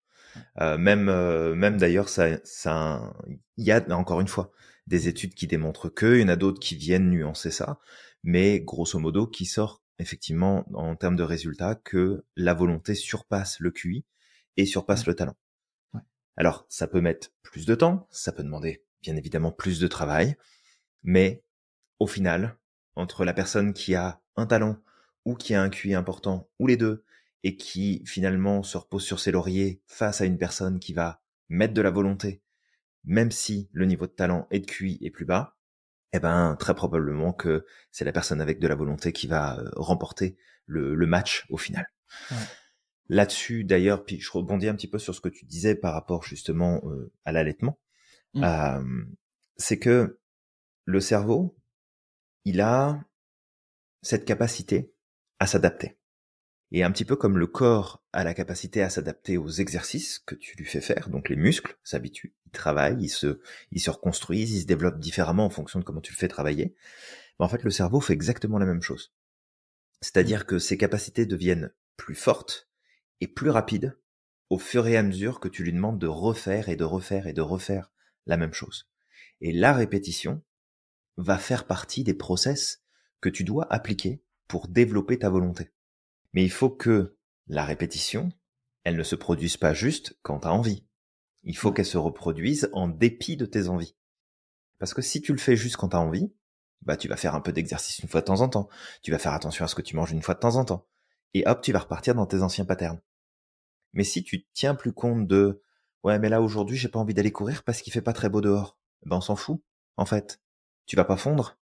Ouais. Même d'ailleurs, il y a encore une fois des études qui démontrent que, il y en a d'autres qui viennent nuancer ça, mais grosso modo, qui sort effectivement en termes de résultats que la volonté surpasse le QI et Ouais. surpasse le talent. Ouais. Alors, ça peut mettre plus de temps, ça peut demander bien évidemment plus de travail, mais au final, entre la personne qui a un talent ou qui a un QI important, ou les deux, et qui finalement se repose sur ses lauriers face à une personne qui va mettre de la volonté, même si le niveau de talent et de QI est plus bas, eh ben très probablement que c'est la personne avec de la volonté qui va remporter le match au final. Ouais. Là-dessus, d'ailleurs, puis je rebondis un petit peu sur ce que tu disais par rapport justement à l'allaitement, c'est que le cerveau, il a cette capacité à s'adapter. Et un petit peu comme le corps a la capacité à s'adapter aux exercices que tu lui fais faire, donc les muscles s'habituent, ils travaillent, ils se reconstruisent, ils se développent différemment en fonction de comment tu le fais travailler. Mais en fait, le cerveau fait exactement la même chose. C'est-à-dire que ses capacités deviennent plus fortes et plus rapides au fur et à mesure que tu lui demandes de refaire et de refaire et de refaire la même chose. Et la répétition va faire partie des process que tu dois appliquer pour développer ta volonté. Mais il faut que la répétition, elle ne se produise pas juste quand tu as envie. Il faut qu'elle se reproduise en dépit de tes envies. Parce que si tu le fais juste quand tu as envie, bah tu vas faire un peu d'exercice une fois de temps en temps. Tu vas faire attention à ce que tu manges une fois de temps en temps. Et hop, tu vas repartir dans tes anciens patterns. Mais si tu tiens plus compte de ouais, mais là aujourd'hui, j'ai pas envie d'aller courir parce qu'il fait pas très beau dehors. Ben on s'en fout en fait. Tu vas pas fondre.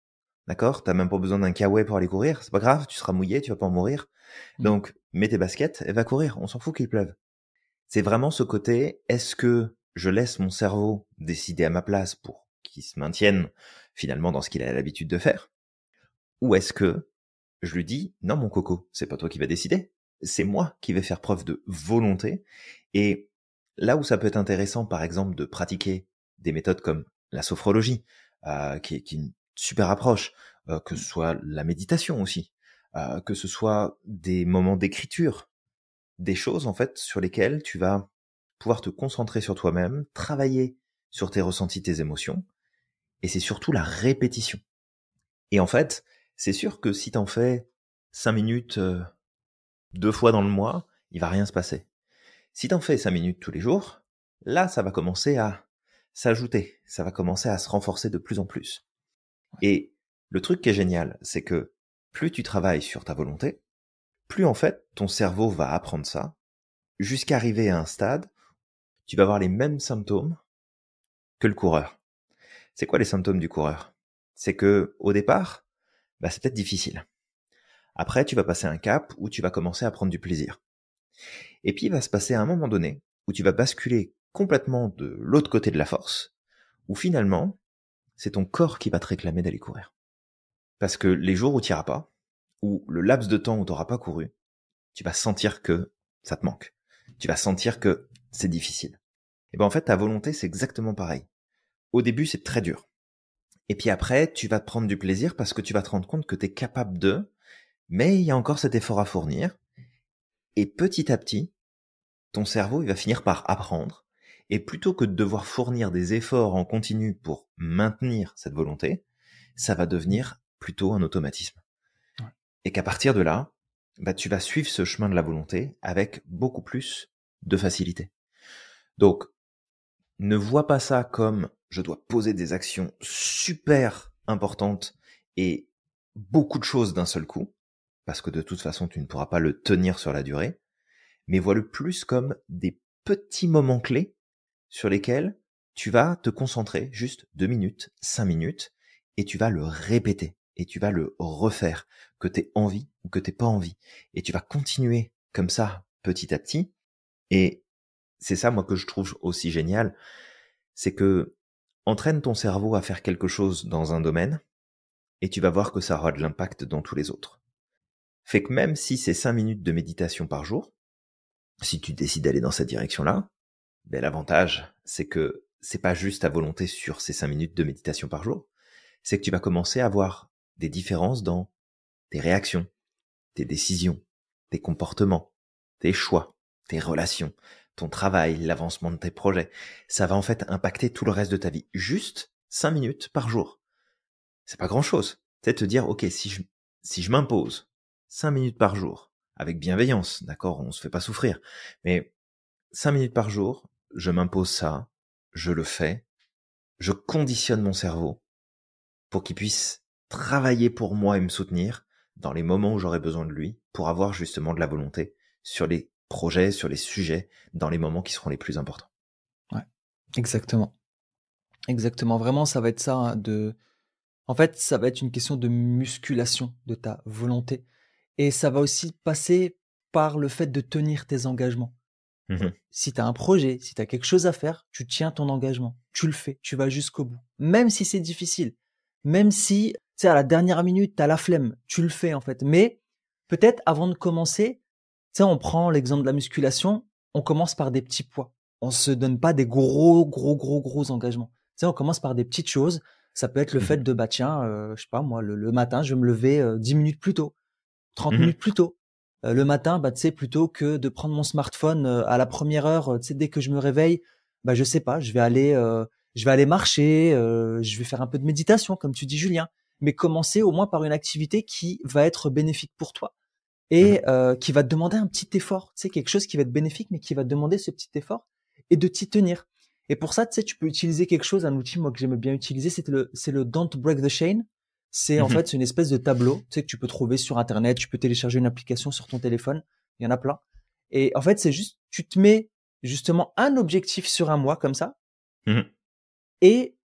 D'accord? T'as même pas besoin d'un kawaii pour aller courir. C'est pas grave, tu seras mouillé, tu vas pas en mourir. Donc, mets tes baskets et va courir. On s'en fout qu'il pleuve. C'est vraiment ce côté, est-ce que je laisse mon cerveau décider à ma place pour qu'il se maintienne finalement dans ce qu'il a l'habitude de faire? Ou est-ce que je lui dis, non mon coco, c'est pas toi qui vas décider. C'est moi qui vais faire preuve de volonté. Et là où ça peut être intéressant, par exemple, de pratiquer des méthodes comme la sophrologie, qui est une super approche, que ce soit la méditation aussi, que ce soit des moments d'écriture, des choses en fait sur lesquelles tu vas pouvoir te concentrer sur toi-même, travailler sur tes ressentis, tes émotions, et c'est surtout la répétition. Et en fait, c'est sûr que si t'en fais 5 minutes 2 fois dans le mois, il va rien se passer. Si t'en fais 5 minutes tous les jours, là, ça va commencer à s'ajouter, ça va commencer à se renforcer de plus en plus. Et le truc qui est génial, c'est que plus tu travailles sur ta volonté, plus en fait ton cerveau va apprendre ça, jusqu'à arriver à un stade, tu vas avoir les mêmes symptômes que le coureur. C'est quoi les symptômes du coureur? C'est que au départ, bah, c'est peut-être difficile. Après, tu vas passer un cap où tu vas commencer à prendre du plaisir. Et puis, il va se passer à un moment donné où tu vas basculer complètement de l'autre côté de la force, où finalement, c'est ton corps qui va te réclamer d'aller courir. Parce que les jours où tu n'iras pas, ou le laps de temps où tu n'auras pas couru, tu vas sentir que ça te manque. Tu vas sentir que c'est difficile. Et ben en fait, ta volonté, c'est exactement pareil. Au début, c'est très dur. Et puis après, tu vas te prendre du plaisir parce que tu vas te rendre compte que tu es capable de, mais il y a encore cet effort à fournir. Et petit à petit, ton cerveau, il va finir par apprendre. Et plutôt que de devoir fournir des efforts en continu pour maintenir cette volonté, ça va devenir plutôt un automatisme. Ouais. Et qu'à partir de là, bah, tu vas suivre ce chemin de la volonté avec beaucoup plus de facilité. Donc, ne vois pas ça comme je dois poser des actions super importantes et beaucoup de choses d'un seul coup, parce que de toute façon, tu ne pourras pas le tenir sur la durée, mais vois-le plus comme des petits moments clés sur lesquels tu vas te concentrer juste 2 minutes, 5 minutes, et tu vas le répéter, et tu vas le refaire, que tu aies envie ou que tu n'aies pas envie. Et tu vas continuer comme ça, petit à petit. Et c'est ça, moi, que je trouve aussi génial, c'est que entraîne ton cerveau à faire quelque chose dans un domaine, et tu vas voir que ça aura de l'impact dans tous les autres. Fait que même si c'est 5 minutes de méditation par jour, si tu décides d'aller dans cette direction-là, ben l'avantage, c'est que c'est pas juste ta volonté sur ces 5 minutes de méditation par jour, c'est que tu vas commencer à avoir des différences dans tes réactions, tes décisions, tes comportements, tes choix, tes relations, ton travail, l'avancement de tes projets. Ça va en fait impacter tout le reste de ta vie. Juste 5 minutes par jour. C'est pas grand chose. C'est te dire, ok, si je m'impose 5 minutes par jour, avec bienveillance, d'accord, on se fait pas souffrir, mais 5 minutes par jour, je m'impose ça, je le fais, je conditionne mon cerveau pour qu'il puisse travailler pour moi et me soutenir dans les moments où j'aurai besoin de lui pour avoir justement de la volonté sur les projets, sur les sujets, dans les moments qui seront les plus importants. Ouais, exactement. Exactement. Vraiment, ça va être ça, hein, en fait, ça va être une question de musculation de ta volonté. Et ça va aussi passer par le fait de tenir tes engagements. Mhm. Si tu as un projet, si tu as quelque chose à faire, tu tiens ton engagement. Tu le fais, tu vas jusqu'au bout. Même si c'est difficile, même si, tu sais, à la dernière minute, tu as la flemme, tu le fais en fait. Mais peut-être avant de commencer, tu sais, on prend l'exemple de la musculation, on commence par des petits poids. On se donne pas des gros engagements. Tu sais, on commence par des petites choses. Ça peut être le fait Mhm. de, bah tiens, je sais pas moi, le matin, je vais me lever 10 minutes plus tôt, 30 Mhm. minutes plus tôt. Le matin, bah tu sais, plutôt que de prendre mon smartphone à la première heure, tu sais, dès que je me réveille, bah je sais pas, je vais aller marcher, je vais faire un peu de méditation, comme tu dis, Julien. Mais commencer au moins par une activité qui va être bénéfique pour toi et Mhm. qui va te demander un petit effort, tu sais, quelque chose qui va être bénéfique, mais qui va te demander ce petit effort et de t'y tenir. Et pour ça, tu sais, tu peux utiliser quelque chose, un outil, moi, que j'aime bien utiliser, c'est le Don't Break the Chain. C'est, en fait, Mhm. c'est une espèce de tableau, tu sais, que tu peux trouver sur Internet, tu peux télécharger une application sur ton téléphone. Il y en a plein. Et en fait, c'est juste, tu te mets justement un objectif sur un mois, comme ça, Mhm. et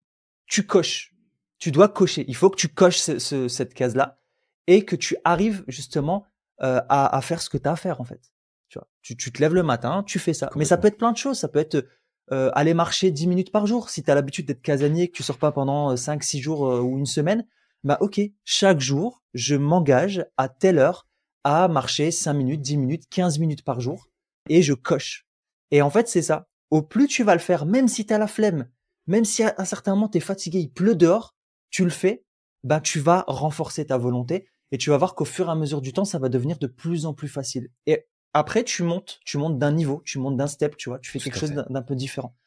tu coches. Tu dois cocher. Il faut que tu coches cette case-là et que tu arrives justement à faire ce que tu as à faire en fait. Tu vois, tu te lèves le matin, tu fais ça. Mais ça peut Complètement. être plein de choses. Ça peut être aller marcher 10 minutes par jour. Si tu as l'habitude d'être casanier, que tu sors pas pendant 5, 6 jours ou une semaine, bah ok, chaque jour, je m'engage à telle heure à marcher 5 minutes, 10 minutes, 15 minutes par jour et je coche. Et en fait, c'est ça. Au plus tu vas le faire, même si tu as la flemme, même si à un certain moment tu es fatigué, il pleut dehors, tu le fais, ben tu vas renforcer ta volonté et tu vas voir qu'au fur et à mesure du temps, ça va devenir de plus en plus facile. Et après, tu montes d'un niveau, tu montes d'un step, tu vois, tu fais quelque Tout à chose fait. d'un peu différent.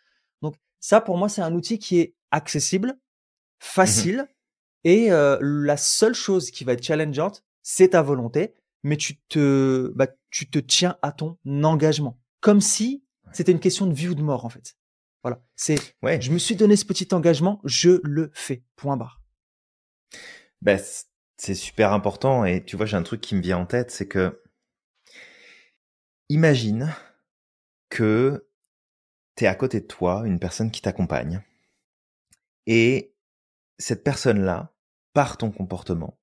Donc ça, pour moi, c'est un outil qui est accessible, Mhm. facile, et la seule chose qui va être challengeante, c'est ta volonté, mais tu te tiens à ton engagement, comme si Ouais. c'était une question de vie ou de mort en fait. Voilà, c'est Ouais. je me suis donné ce petit engagement, je le fais. Point barre. Bah, c'est super important et tu vois, j'ai un truc qui me vient en tête, c'est que imagine que t'es à côté de toi, une personne qui t'accompagne et cette personne-là, par ton comportement,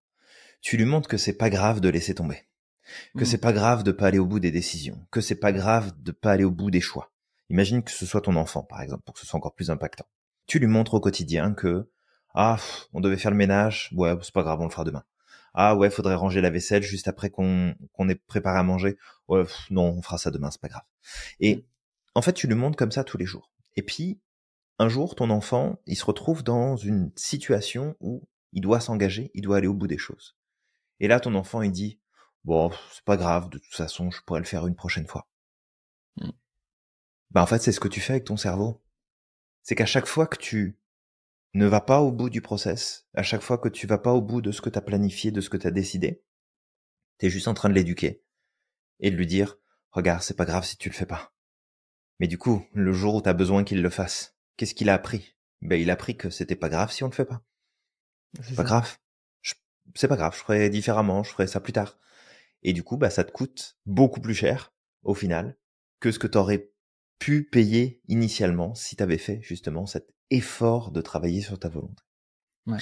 tu lui montres que c'est pas grave de laisser tomber, que Mm. c'est pas grave de pas aller au bout des décisions, que c'est pas grave de pas aller au bout des choix. Imagine que ce soit ton enfant, par exemple, pour que ce soit encore plus impactant. Tu lui montres au quotidien que, on devait faire le ménage, ouais, c'est pas grave, on le fera demain. Ah ouais, faudrait ranger la vaisselle juste après qu'on ait préparé à manger. Ouais, non, on fera ça demain, c'est pas grave. Mm. Et en fait, tu le montres comme ça tous les jours. Et puis, un jour, ton enfant, il se retrouve dans une situation où il doit s'engager, il doit aller au bout des choses. Et là, ton enfant, il dit, bon, c'est pas grave, de toute façon, je pourrais le faire une prochaine fois. Mm. Bah, en fait, c'est ce que tu fais avec ton cerveau. C'est qu'à chaque fois que tu ne vas pas au bout du process, à chaque fois que tu vas pas au bout de ce que tu as planifié, de ce que tu as décidé, t'es juste en train de l'éduquer et de lui dire, regarde, c'est pas grave si tu le fais pas. Mais du coup, le jour où tu as besoin qu'il le fasse, qu'est-ce qu'il a appris? Ben, il a appris que c'était pas grave si on le fait pas. C'est C'est pas ça. grave. Je- C'est pas grave, je ferai différemment, je ferai ça plus tard. Et du coup, bah, ça te coûte beaucoup plus cher, au final, que ce que tu aurais pu payer initialement si tu avais fait justement cet effort de travailler sur ta volonté. Ouais.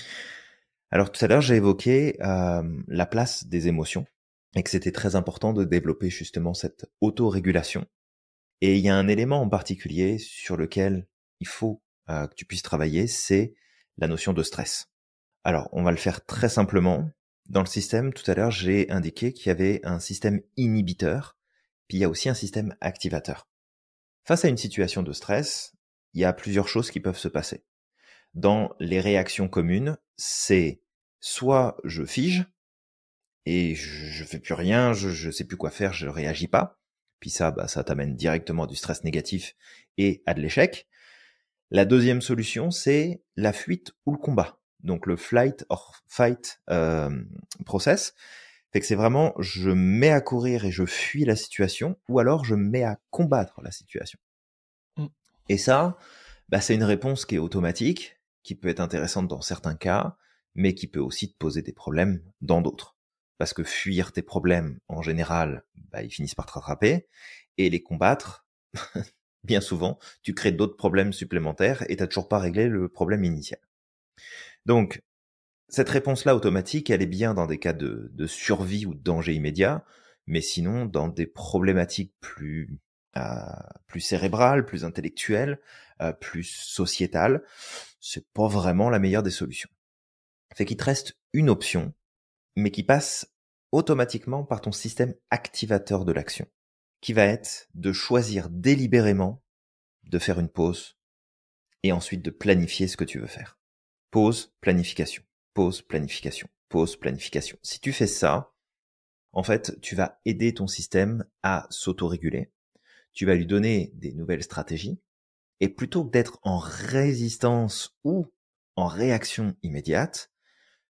Alors tout à l'heure, j'ai évoqué la place des émotions et que c'était très important de développer justement cette autorégulation. Et il y a un élément en particulier sur lequel il faut que tu puisses travailler, c'est la notion de stress. Alors, on va le faire très simplement. Dans le système, tout à l'heure, j'ai indiqué qu'il y avait un système inhibiteur, puis il y a aussi un système activateur. Face à une situation de stress, il y a plusieurs choses qui peuvent se passer. Dans les réactions communes, c'est soit je fige et je fais plus rien, je sais plus quoi faire, je réagis pas. Puis ça, bah, ça t'amène directement à du stress négatif et à de l'échec. La deuxième solution, c'est la fuite ou le combat. Donc le flight or fight process. Fait que c'est vraiment, je mets à courir et je fuis la situation, ou alors je mets à combattre la situation. Mm. Et ça, bah, c'est une réponse qui est automatique, qui peut être intéressante dans certains cas, mais qui peut aussi te poser des problèmes dans d'autres. Parce que fuir tes problèmes, en général, ils finissent par te rattraper, et les combattre, bien souvent, tu crées d'autres problèmes supplémentaires et t'as toujours pas réglé le problème initial. Donc, cette réponse-là automatique, elle est bien dans des cas de survie ou de danger immédiat, mais sinon, dans des problématiques plus cérébrales, plus intellectuelles, plus sociétales, c'est pas vraiment la meilleure des solutions. Fait qu'il te reste une option, mais qui passe automatiquement par ton système activateur de l'action, qui va être de choisir délibérément de faire une pause et ensuite de planifier ce que tu veux faire. Pause, planification, pause, planification, pause, planification. Si tu fais ça, en fait, tu vas aider ton système à s'autoréguler, tu vas lui donner des nouvelles stratégies, et plutôt que d'être en résistance ou en réaction immédiate,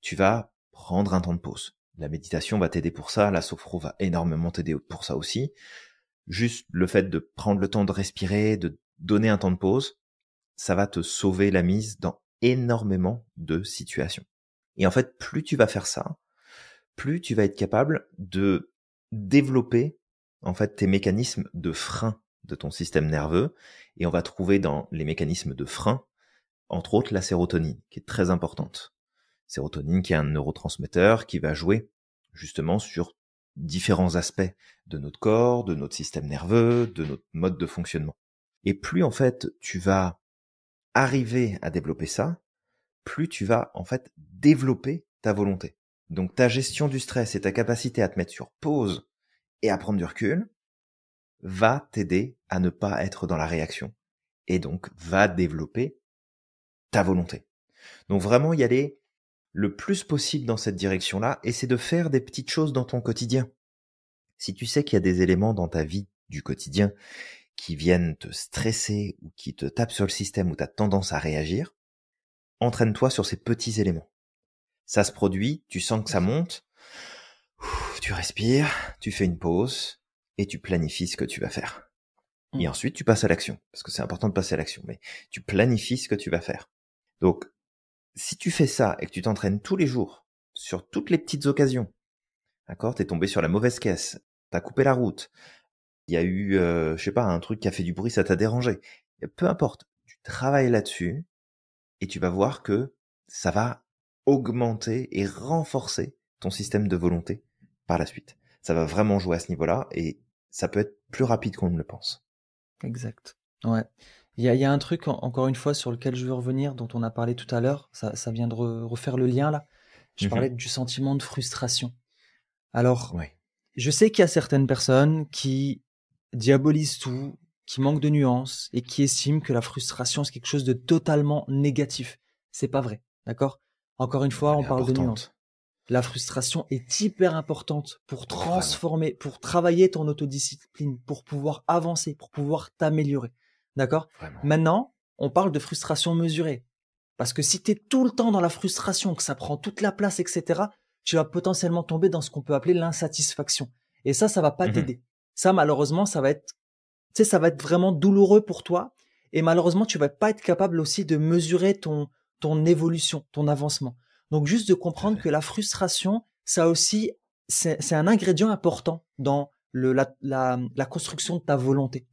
tu vas prendre un temps de pause. La méditation va t'aider pour ça, la sophro va énormément t'aider pour ça aussi. Juste le fait de prendre le temps de respirer, de donner un temps de pause, ça va te sauver la mise dans énormément de situations. Et en fait, plus tu vas faire ça, plus tu vas être capable de développer en fait tes mécanismes de frein de ton système nerveux. Et on va trouver dans les mécanismes de frein, entre autres, la sérotonine, qui est très importante. Sérotonine qui est un neurotransmetteur qui va jouer justement sur différents aspects de notre corps, de notre système nerveux, de notre mode de fonctionnement. Et plus en fait tu vas arriver à développer ça, plus tu vas en fait développer ta volonté. Donc ta gestion du stress et ta capacité à te mettre sur pause et à prendre du recul va t'aider à ne pas être dans la réaction et donc va développer ta volonté. Donc vraiment y aller le plus possible dans cette direction-là, et c'est de faire des petites choses dans ton quotidien. Si tu sais qu'il y a des éléments dans ta vie du quotidien qui viennent te stresser ou qui te tapent sur le système où tu as tendance à réagir, entraîne-toi sur ces petits éléments. Ça se produit, tu sens que ça monte, tu respires, tu fais une pause et tu planifies ce que tu vas faire. Et ensuite, tu passes à l'action, parce que c'est important de passer à l'action, mais tu planifies ce que tu vas faire. Donc, si tu fais ça et que tu t'entraînes tous les jours, sur toutes les petites occasions, d'accord, t'es tombé sur la mauvaise caisse, t'as coupé la route, il y a eu, un truc qui a fait du bruit, ça t'a dérangé. Peu importe, tu travailles là-dessus et tu vas voir que ça va augmenter et renforcer ton système de volonté par la suite. Ça va vraiment jouer à ce niveau-là et ça peut être plus rapide qu'on ne le pense. Exact. Ouais. Il y a un truc, encore une fois, sur lequel je veux revenir, dont on a parlé tout à l'heure. Ça vient de refaire le lien là. Je parlais du sentiment de frustration. Alors, Ouais. je sais qu'il y a certaines personnes qui diabolisent tout, qui manquent de nuances et qui estiment que la frustration c'est quelque chose de totalement négatif. C'est pas vrai, d'accord? Encore une fois, on parle de nuances. La frustration est hyper importante pour transformer, pour travailler ton autodiscipline, pour pouvoir avancer, pour pouvoir t'améliorer. D'accord? Maintenant, on parle de frustration mesurée. Parce que si tu es tout le temps dans la frustration, que ça prend toute la place, etc., tu vas potentiellement tomber dans ce qu'on peut appeler l'insatisfaction. Et ça va pas t'aider. Ça, malheureusement, ça va être vraiment douloureux pour toi. Et malheureusement, tu vas pas être capable aussi de mesurer ton évolution, ton avancement. Donc, juste de comprendre que la frustration, ça aussi, c'est un ingrédient important dans la construction de ta volonté.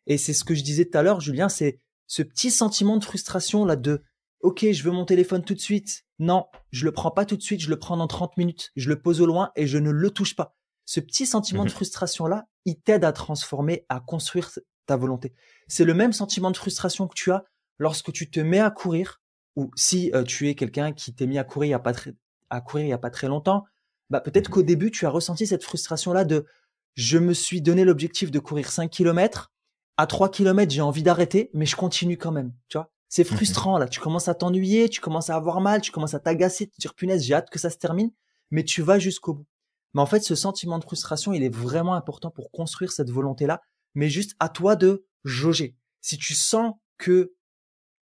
Et c'est ce que je disais tout à l'heure, Julien, c'est ce petit sentiment de frustration là de OK, je veux mon téléphone tout de suite. Non, je le prends pas tout de suite, je le prends dans 30 minutes. Je le pose au loin et je ne le touche pas. Ce petit sentiment de frustration là, il t'aide à transformer, à construire ta volonté. C'est le même sentiment de frustration que tu as lorsque tu te mets à courir, ou si tu es quelqu'un qui t'est mis à courir il y a pas très longtemps, peut-être qu'au début tu as ressenti cette frustration là de je me suis donné l'objectif de courir 5 kilomètres. À 3 kilomètres, j'ai envie d'arrêter, mais je continue quand même, tu vois. C'est frustrant, là. Tu commences à t'ennuyer, tu commences à avoir mal, tu commences à t'agacer, te dire, punaise, j'ai hâte que ça se termine, mais tu vas jusqu'au bout. Mais en fait, ce sentiment de frustration, il est vraiment important pour construire cette volonté-là, mais juste à toi de jauger. Si tu sens que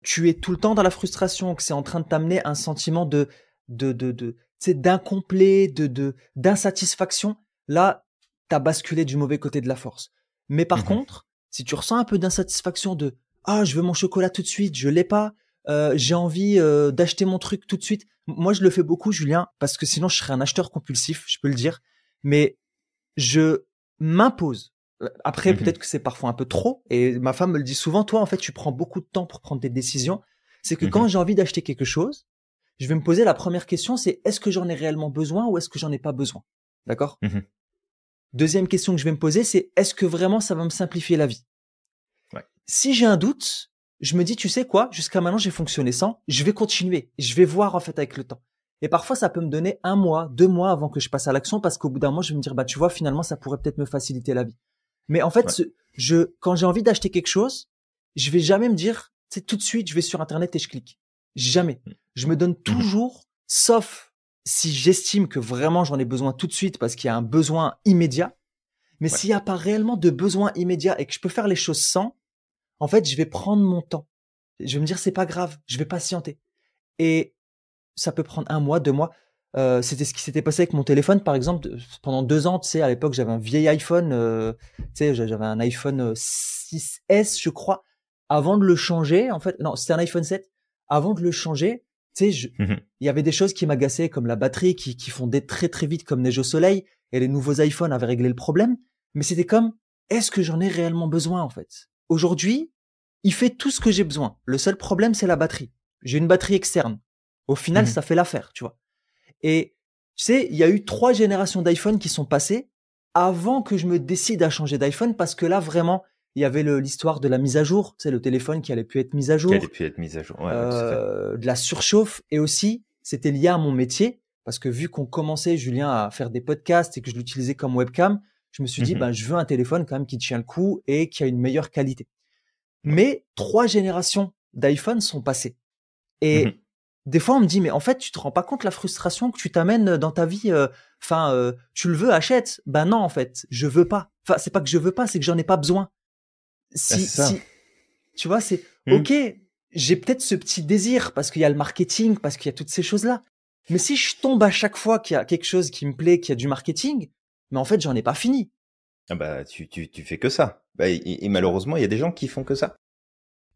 tu es tout le temps dans la frustration, que c'est en train de t'amener un sentiment d'incomplet, d'insatisfaction, là, t'as basculé du mauvais côté de la force. Mais par contre, si tu ressens un peu d'insatisfaction de « Ah, je veux mon chocolat tout de suite, je l'ai pas, j'ai envie d'acheter mon truc tout de suite. Moi, je le fais beaucoup, Julien, parce que sinon, je serais un acheteur compulsif, je peux le dire. Mais je m'impose. Après, Mhm. peut-être que c'est parfois un peu trop. Et ma femme me le dit souvent, toi, en fait, tu prends beaucoup de temps pour prendre des décisions. C'est que quand Mhm. j'ai envie d'acheter quelque chose, je vais me poser la première question, c'est est-ce que j'en ai réellement besoin ou est-ce que j'en ai pas besoin? D'accord? Mhm. Deuxième question que je vais me poser, c'est est-ce que vraiment ça va me simplifier la vie? Ouais. Si j'ai un doute, je me dis, tu sais quoi, jusqu'à maintenant j'ai fonctionné sans, je vais continuer, je vais voir en fait avec le temps. Et parfois ça peut me donner 1 mois, 2 mois avant que je passe à l'action parce qu'au bout d'un moment je vais me dire, bah tu vois, finalement ça pourrait peut-être me faciliter la vie. Mais en fait, Ouais. quand j'ai envie d'acheter quelque chose, je vais jamais me dire, c'est tout de suite, je vais sur internet et je clique. Jamais. Je me donne Mhm. toujours, sauf si j'estime que vraiment j'en ai besoin tout de suite parce qu'il y a un besoin immédiat. Mais Ouais. s'il n'y a pas réellement de besoin immédiat et que je peux faire les choses sans, en fait, je vais prendre mon temps. Je vais me dire, c'est pas grave, je vais patienter. Et ça peut prendre 1 mois, 2 mois. C'était ce qui s'était passé avec mon téléphone, par exemple, pendant 2 ans. Tu sais, à l'époque, j'avais un vieil iPhone. Tu sais, j'avais un iPhone 6S, je crois. Avant de le changer, en fait, non, c'était un iPhone 7. Avant de le changer, tu sais, Mhm. il y avait des choses qui m'agaçaient, comme la batterie qui fondait très très vite comme neige au soleil. Et les nouveaux iPhones avaient réglé le problème. Mais c'était comme, est-ce que j'en ai réellement besoin, en fait? Aujourd'hui, il fait tout ce que j'ai besoin. Le seul problème, c'est la batterie. J'ai une batterie externe. Au final, Mhm. ça fait l'affaire, tu vois. Et tu sais, il y a eu 3 générations d'iPhone qui sont passées avant que je me décide à changer d'iPhone parce que là, vraiment, il y avait l'histoire de la mise à jour, tu sais, le téléphone qui allait plus être mis à Qui allait jour, pu être mise à jour. Ouais, ouais, tout à fait. de la surchauffe et aussi, c'était lié à mon métier parce que vu qu'on commençait, Julien, à faire des podcasts et que je l'utilisais comme webcam, je me suis dit, Mhm. ben, je veux un téléphone quand même qui tient le coup et qui a une meilleure qualité. Ouais. Mais 3 générations d'iPhone sont passées. Et Mhm. des fois, on me dit, mais en fait, tu te rends pas compte la frustration que tu t'amènes dans ta vie. Enfin, tu le veux, achète. Ben non, en fait, je veux pas. Enfin, c'est pas que je veux pas, c'est que j'en ai pas besoin. Ah, c'est ça. Tu vois, c'est Mhm. ok. J'ai peut-être ce petit désir parce qu'il y a le marketing, parce qu'il y a toutes ces choses-là. Mais si je tombe à chaque fois qu'il y a quelque chose qui me plaît, qu'il y a du marketing, mais en fait, j'en ai pas fini. Ah bah, tu fais que ça. Bah, et Tu vois. malheureusement, il y a des gens qui font que ça.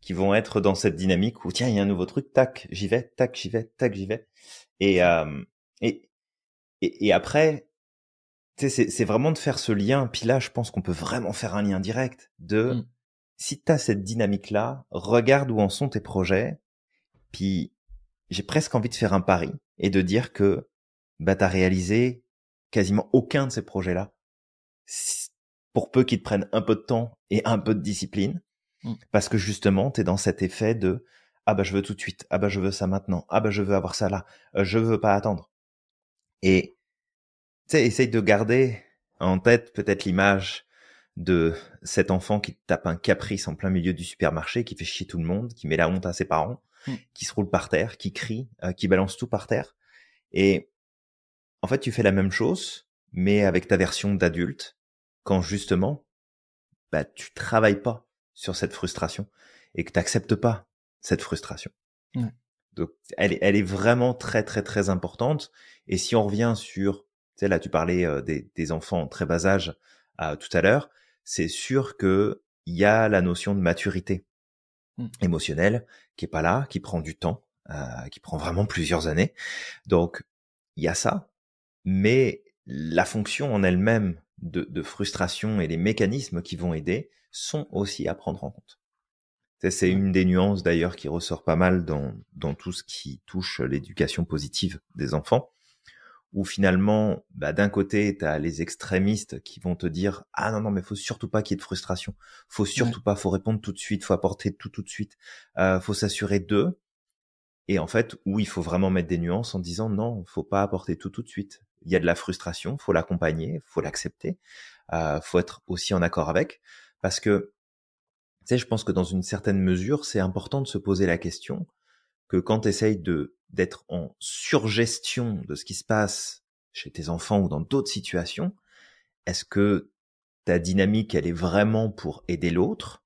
Qui vont être dans cette dynamique où, tiens, il y a un nouveau truc, tac, j'y vais, tac, j'y vais, tac, j'y vais. Et, Ça. et, et après, tu sais, c'est vraiment de faire ce lien. Puis là, je pense qu'on peut vraiment faire un lien direct de, Mm. si tu as cette dynamique-là, regarde où en sont tes projets. Puis j'ai presque envie de faire un pari et de dire que bah, tu as réalisé quasiment aucun de ces projets-là. Pour peu qu'ils te prennent un peu de temps et un peu de discipline. Mm. Parce que justement, tu es dans cet effet de ah bah je veux tout de suite, ah bah je veux ça maintenant, ah bah je veux avoir ça là, je veux pas attendre. Et tu sais, essaye de garder en tête peut-être l'image de cet enfant qui tape un caprice en plein milieu du supermarché, qui fait chier tout le monde, qui met la honte à ses parents, Mm. qui se roule par terre, qui crie, qui balance tout par terre. Et en fait, tu fais la même chose, mais avec ta version d'adulte, quand justement, bah tu travailles pas sur cette frustration et que tu acceptes pas cette frustration. Ouais. Donc, elle est vraiment très, très, très importante. Et si on revient sur, tu sais, là, tu parlais des enfants en très bas âge tout à l'heure, c'est sûr que il y a la notion de maturité Mm. émotionnelle qui est pas là, qui prend du temps, qui prend vraiment plusieurs années. Donc, il y a ça, mais la fonction en elle-même de frustration et les mécanismes qui vont aider sont aussi à prendre en compte. C'est Ouais. une des nuances d'ailleurs qui ressort pas mal dans tout ce qui touche l'éducation positive des enfants, où finalement, bah, d'un côté, tu as les extrémistes qui vont te dire « Ah non, non, mais faut surtout pas qu'il y ait de frustration, faut Ouais. surtout pas, faut répondre tout de suite, faut apporter tout de suite, faut s'assurer d'eux. » Et en fait, où il faut vraiment mettre des nuances en disant « Non, faut pas apporter tout de suite. Il y a de la frustration, faut l'accompagner, faut l'accepter, faut être aussi en accord avec. » Parce que tu sais, je pense que dans une certaine mesure, c'est important de se poser la question que quand tu essayes d'être en surgestion de ce qui se passe chez tes enfants ou dans d'autres situations, est-ce que ta dynamique, elle est vraiment pour aider l'autre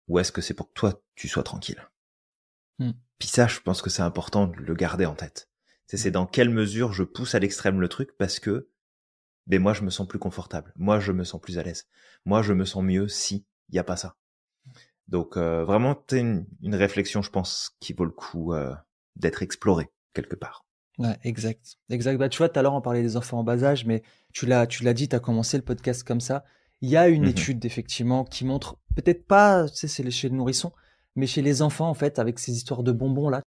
ou est-ce que c'est pour que toi, tu sois tranquille? Mm. Puis ça, je pense que c'est important de le garder en tête. Tu sais, c'est dans quelle mesure je pousse à l'extrême le truc parce que ben moi, je me sens plus confortable. Moi, je me sens plus à l'aise. Moi, je me sens mieux si il n'y a pas ça. Donc vraiment, c'est une réflexion, je pense, qui vaut le coup d'être explorée quelque part. Ouais, exact. Exact. Bah, tu vois, tout à l'heure, on parlait des enfants en bas âge, mais tu l'as dit, tu as commencé le podcast comme ça. Il y a une Mhm. étude, effectivement, qui montre, peut-être pas, tu sais, c'est chez le nourrisson, mais chez les enfants, en fait, avec ces histoires de bonbons là.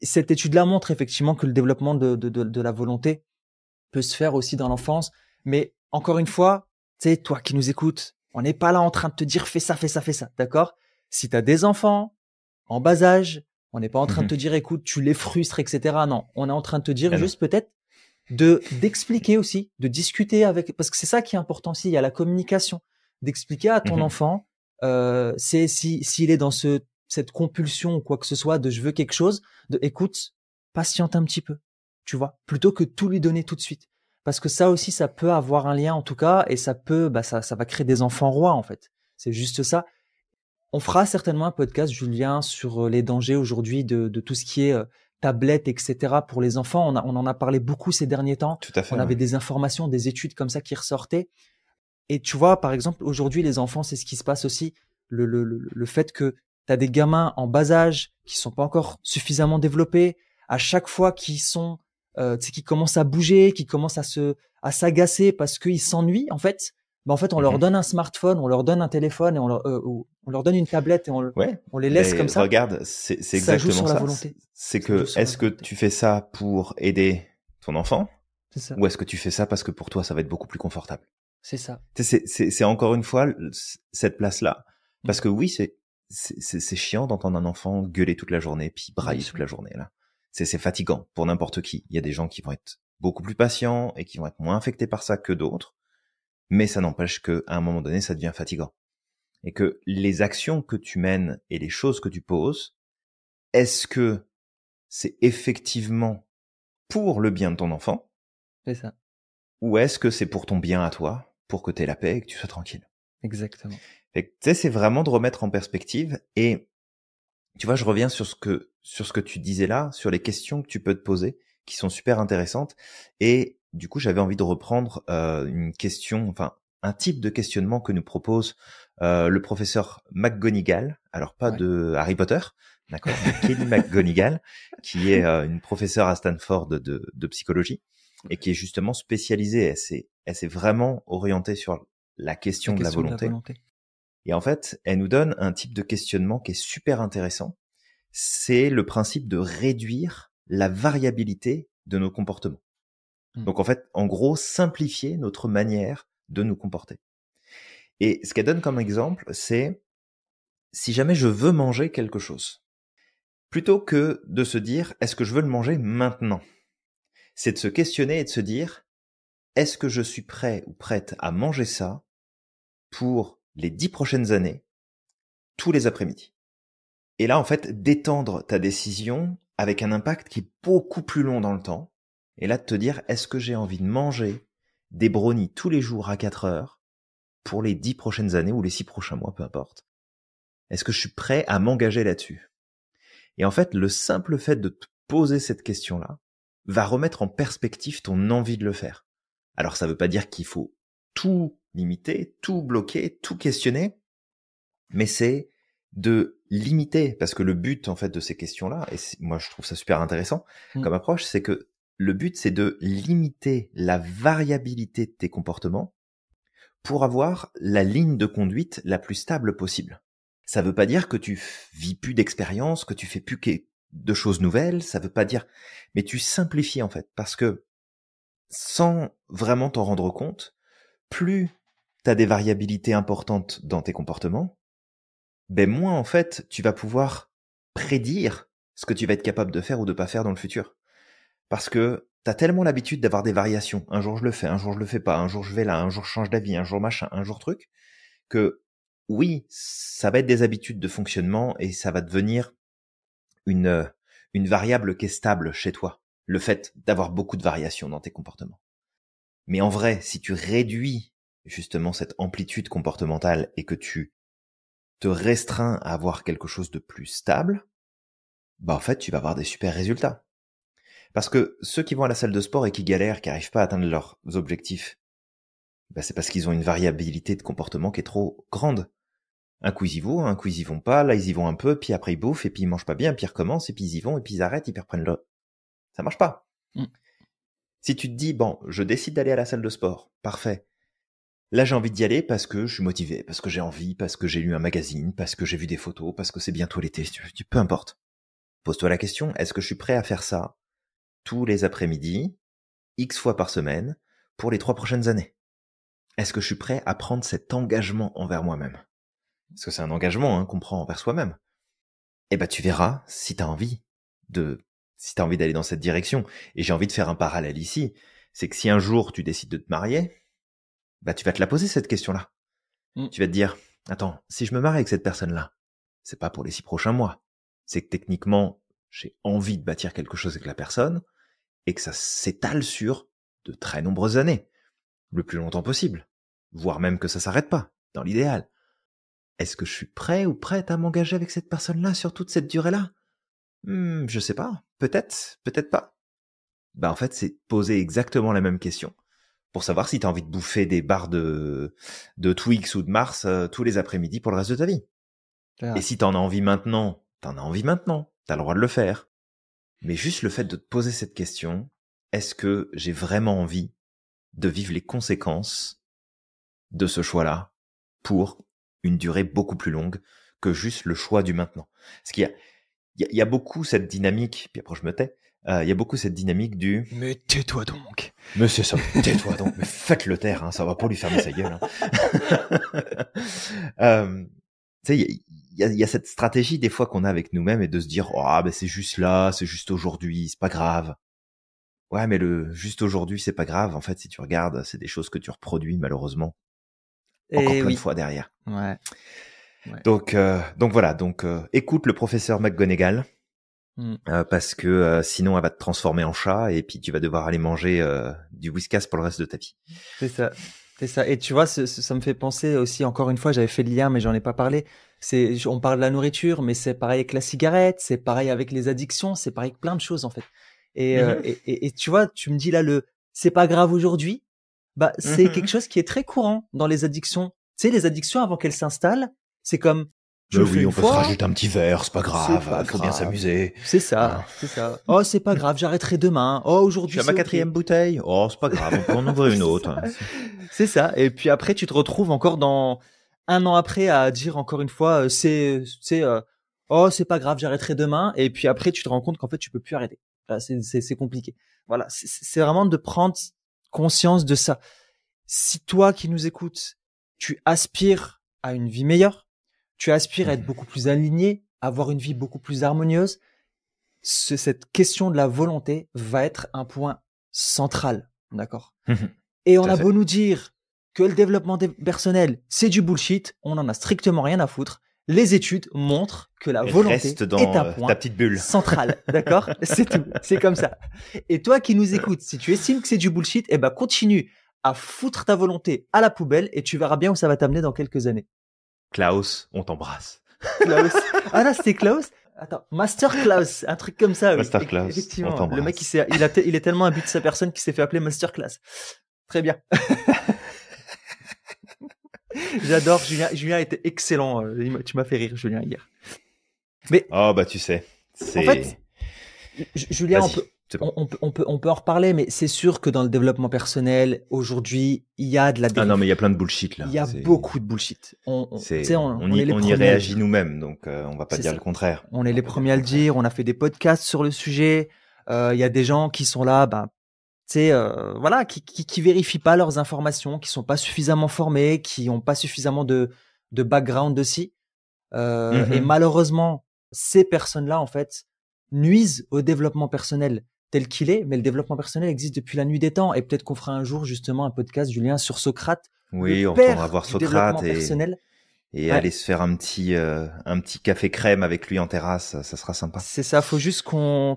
Cette étude-là montre effectivement que le développement de la volonté peut se faire aussi dans l'enfance. Mais encore une fois, tu sais, toi qui nous écoutes, on n'est pas là en train de te dire fais ça, fais ça, fais ça. D'accord? Si tu as des enfants en bas âge, on n'est pas en train de Mhm. te dire écoute, tu les frustres, etc. Non, on est en train de te dire Ah non. juste peut-être d'expliquer aussi, de discuter avec, parce que c'est ça qui est important aussi. Il y a la communication, d'expliquer à ton Mhm. enfant, c'est s'il est dans cette compulsion ou quoi que ce soit de je veux quelque chose, de écoute, patiente un petit peu, tu vois, plutôt que tout lui donner tout de suite. Parce que ça aussi, ça peut avoir un lien en tout cas, et ça peut, bah ça va créer des enfants rois en fait. C'est juste ça. On fera certainement un podcast, Julien, sur les dangers aujourd'hui de tout ce qui est tablette, etc. pour les enfants. On en a parlé beaucoup ces derniers temps. Tout à On fait, avait ouais. des informations, des études comme ça qui ressortaient. Et tu vois, par exemple, aujourd'hui, les enfants, c'est ce qui se passe aussi. Le fait que tu as des gamins en bas âge qui sont pas encore suffisamment développés, à chaque fois qu'ils sont, tu sais, qui commencent à bouger, qui commencent à s'agacer parce qu'ils s'ennuient, en fait, ben en fait, on leur Mhm. donne un smartphone, on leur donne un téléphone et on leur donne une tablette et Ouais, on les laisse comme ben ça. regarde, c'est Ça joue exactement sur la ça. volonté. C'est Ça joue que sur la est-ce que volonté. tu fais ça pour aider ton enfant C'est ça. ou est-ce que tu fais ça parce que pour toi ça va être beaucoup plus confortable? C'est ça. Tu sais, c'est encore une fois cette place-là. Mm. Parce que oui, c'est chiant d'entendre un enfant gueuler toute la journée puis Bien brailler toute sûr. la journée là. C'est fatigant pour n'importe qui. Il y a des gens qui vont être beaucoup plus patients et qui vont être moins affectés par ça que d'autres, mais ça n'empêche que à un moment donné, ça devient fatigant. Et que les actions que tu mènes et les choses que tu poses, est-ce que c'est effectivement pour le bien de ton enfant C'est ça. ou est-ce que c'est pour ton bien à toi, pour que tu aies la paix et que tu sois tranquille? Exactement. Fait que, tu sais, c'est vraiment de remettre en perspective et tu vois, je reviens sur ce que tu disais là, sur les questions que tu peux te poser qui sont super intéressantes et du coup, j'avais envie de reprendre une question, enfin un type de questionnement que nous propose le professeur McGonagall, alors pas Ouais. de Harry Potter, d'accord, mais Kelly McGonagall, qui est une professeure à Stanford de psychologie et qui est justement spécialisée, elle s'est vraiment orientée sur la La question de la question de la volonté. volonté. Et en fait, elle nous donne un type de questionnement qui est super intéressant. C'est le principe de réduire la variabilité de nos comportements. Mm. Donc en fait, en gros, simplifier notre manière de nous comporter. Et ce qu'elle donne comme exemple, c'est si jamais je veux manger quelque chose, plutôt que de se dire est-ce que je veux le manger maintenant, c'est de se questionner et de se dire est-ce que je suis prêt ou prête à manger ça pour les 10 prochaines années, tous les après-midi. Et là, en fait, d'étendre ta décision avec un impact qui est beaucoup plus long dans le temps. Et là, de te dire, est-ce que j'ai envie de manger des brownies tous les jours à 4 heures pour les 10 prochaines années ou les 6 prochains mois, peu importe. Est-ce que je suis prêt à m'engager là-dessus? Et en fait, le simple fait de te poser cette question-là va remettre en perspective ton envie de le faire. Alors, ça veut pas dire qu'il faut tout limiter, tout bloquer, tout questionner, mais c'est de limiter, parce que le but en fait de ces questions-là, et moi je trouve ça super intéressant Mm. comme approche, c'est que le but c'est de limiter la variabilité de tes comportements pour avoir la ligne de conduite la plus stable possible. Ça veut pas dire que tu vis plus d'expériences, que tu fais plus de choses nouvelles, ça veut pas dire, mais tu simplifies en fait, parce que sans vraiment t'en rendre compte, plus t'as des variabilités importantes dans tes comportements, ben moins en fait tu vas pouvoir prédire ce que tu vas être capable de faire ou de pas faire dans le futur. Parce que t'as tellement l'habitude d'avoir des variations. Un jour je le fais, un jour je le fais pas, un jour je vais là, un jour je change d'avis, un jour machin, un jour truc, que oui, ça va être des habitudes de fonctionnement et ça va devenir une variable qui est stable chez toi. Le fait d'avoir beaucoup de variations dans tes comportements. Mais en vrai, si tu réduis justement cette amplitude comportementale et que tu te restreins à avoir quelque chose de plus stable, bah en fait, tu vas avoir des super résultats. Parce que ceux qui vont à la salle de sport et qui galèrent, qui n'arrivent pas à atteindre leurs objectifs, bah c'est parce qu'ils ont une variabilité de comportement qui est trop grande. Un coup, ils y vont, un coup, ils y vont pas. Là, ils y vont un peu, puis après, ils bouffent, et puis ils mangent pas bien, puis ils recommencent, et puis ils y vont, et puis ils arrêtent, et puis ils reprennent le... Ça marche pas. Mm. Si tu te dis, bon, je décide d'aller à la salle de sport, parfait. Là, j'ai envie d'y aller parce que je suis motivé, parce que j'ai envie, parce que j'ai lu un magazine, parce que j'ai vu des photos, parce que c'est bientôt l'été, peu importe. Pose-toi la question, est-ce que je suis prêt à faire ça tous les après-midi, X fois par semaine, pour les 3 prochaines années? Est-ce que je suis prêt à prendre cet engagement envers moi-même? Parce que c'est un engagement qu'on prend envers soi-même. Eh ben, tu verras si t'as envie d'aller dans cette direction. Et j'ai envie de faire un parallèle ici. C'est que si un jour tu décides de te marier, bah, tu vas te la poser cette question-là. Tu vas te dire, attends, si je me marie avec cette personne-là, c'est pas pour les 6 prochains mois. C'est que techniquement, j'ai envie de bâtir quelque chose avec la personne et que ça s'étale sur de très nombreuses années. Le plus longtemps possible. Voire même que ça s'arrête pas, dans l'idéal. Est-ce que je suis prêt ou prête à m'engager avec cette personne-là sur toute cette durée-là? Je sais pas. Peut-être, peut-être pas. Bah, en fait, c'est poser exactement la même question pour savoir si t'as envie de bouffer des barres de Twix ou de Mars tous les après-midi pour le reste de ta vie. Et si t'en as envie maintenant, t'as le droit de le faire. Mais juste le fait de te poser cette question, est-ce que j'ai vraiment envie de vivre les conséquences de ce choix-là pour une durée beaucoup plus longue que juste le choix du maintenant? Parce qu'il y a beaucoup cette dynamique, puis après je me tais, il y a beaucoup cette dynamique du « Mais tais-toi donc !» Mais c'est ça, tais-toi donc, mais faites-le taire, ça va pas lui fermer sa gueule. Tu sais, il y a cette stratégie des fois qu'on a avec nous-mêmes et de se dire « Oh, ben c'est juste là, c'est juste aujourd'hui, c'est pas grave. » Ouais, mais le juste aujourd'hui, c'est pas grave. En fait, si tu regardes, c'est des choses que tu reproduis malheureusement encore plein de fois derrière. Ouais. Donc voilà. Donc écoute le professeur McGonagall parce que sinon elle va te transformer en chat et puis tu vas devoir aller manger du Whiskas pour le reste de ta vie. C'est ça. Et tu vois, ça me fait penser aussi, encore une fois, j'avais fait le lien, mais j'en ai pas parlé. On parle de la nourriture, mais c'est pareil avec la cigarette, c'est pareil avec les addictions, c'est pareil avec plein de choses en fait. Et tu vois, tu me dis là c'est pas grave aujourd'hui. Bah, c'est quelque chose qui est très courant dans les addictions. Tu sais, les addictions avant qu'elles s'installent, c'est comme oui, on peut se rajouter un petit verre, c'est pas grave, faut bien s'amuser. C'est ça, c'est ça. Oh, c'est pas grave, j'arrêterai demain. Oh, aujourd'hui, je suis à ma 4e bouteille. Oh, c'est pas grave, on peut en ouvrir une autre. C'est ça. Et puis après, tu te retrouves encore dans 1 an après à dire encore une fois, oh, c'est pas grave, j'arrêterai demain. Et puis après, tu te rends compte qu'en fait, tu peux plus arrêter. Là, c'est compliqué. Voilà. C'est vraiment de prendre conscience de ça. Si toi qui nous écoutes, tu aspires à une vie meilleure, tu aspires à être beaucoup plus aligné, avoir une vie beaucoup plus harmonieuse, cette question de la volonté va être un point central, d'accord? Et on a beau nous dire que le développement personnel, c'est du bullshit, on en a strictement rien à foutre. Les études montrent que la volonté est un point ta petite bulle central, d'accord? C'est tout, c'est comme ça. Et toi qui nous écoutes, si tu estimes que c'est du bullshit, eh ben continue à foutre ta volonté à la poubelle et tu verras bien où ça va t'amener dans quelques années. Klaus, on t'embrasse. Klaus. Ah là, c'était Klaus? Attends, Master Klaus, un truc comme ça. Master Klaus, effectivement. Le mec, il est tellement imbu de sa personne qu'il s'est fait appeler Master Klaus. Très bien. J'adore Julien. Julien était excellent. Tu m'as fait rire, Julien, hier. Mais oh bah tu sais. En fait, Julien, on peut en reparler, mais c'est sûr que dans le développement personnel, aujourd'hui, il y a de la dérive. Ah non, mais il y a plein de bullshit là. Il y a beaucoup de bullshit. On y réagit nous-mêmes, donc on va pas dire le contraire. On est les premiers à le dire. On a fait des podcasts sur le sujet. Il y a des gens qui sont là, voilà, qui vérifient pas leurs informations, qui sont pas suffisamment formés, qui ont pas suffisamment de background aussi. Et malheureusement, ces personnes-là, en fait, nuisent au développement personnel tel qu'il est, mais le développement personnel existe depuis la nuit des temps. Et peut-être qu'on fera un jour justement un podcast, Julien, sur Socrate. Oui, on pourra voir Socrate et aller se faire un petit café crème avec lui en terrasse, ça sera sympa. C'est ça, faut juste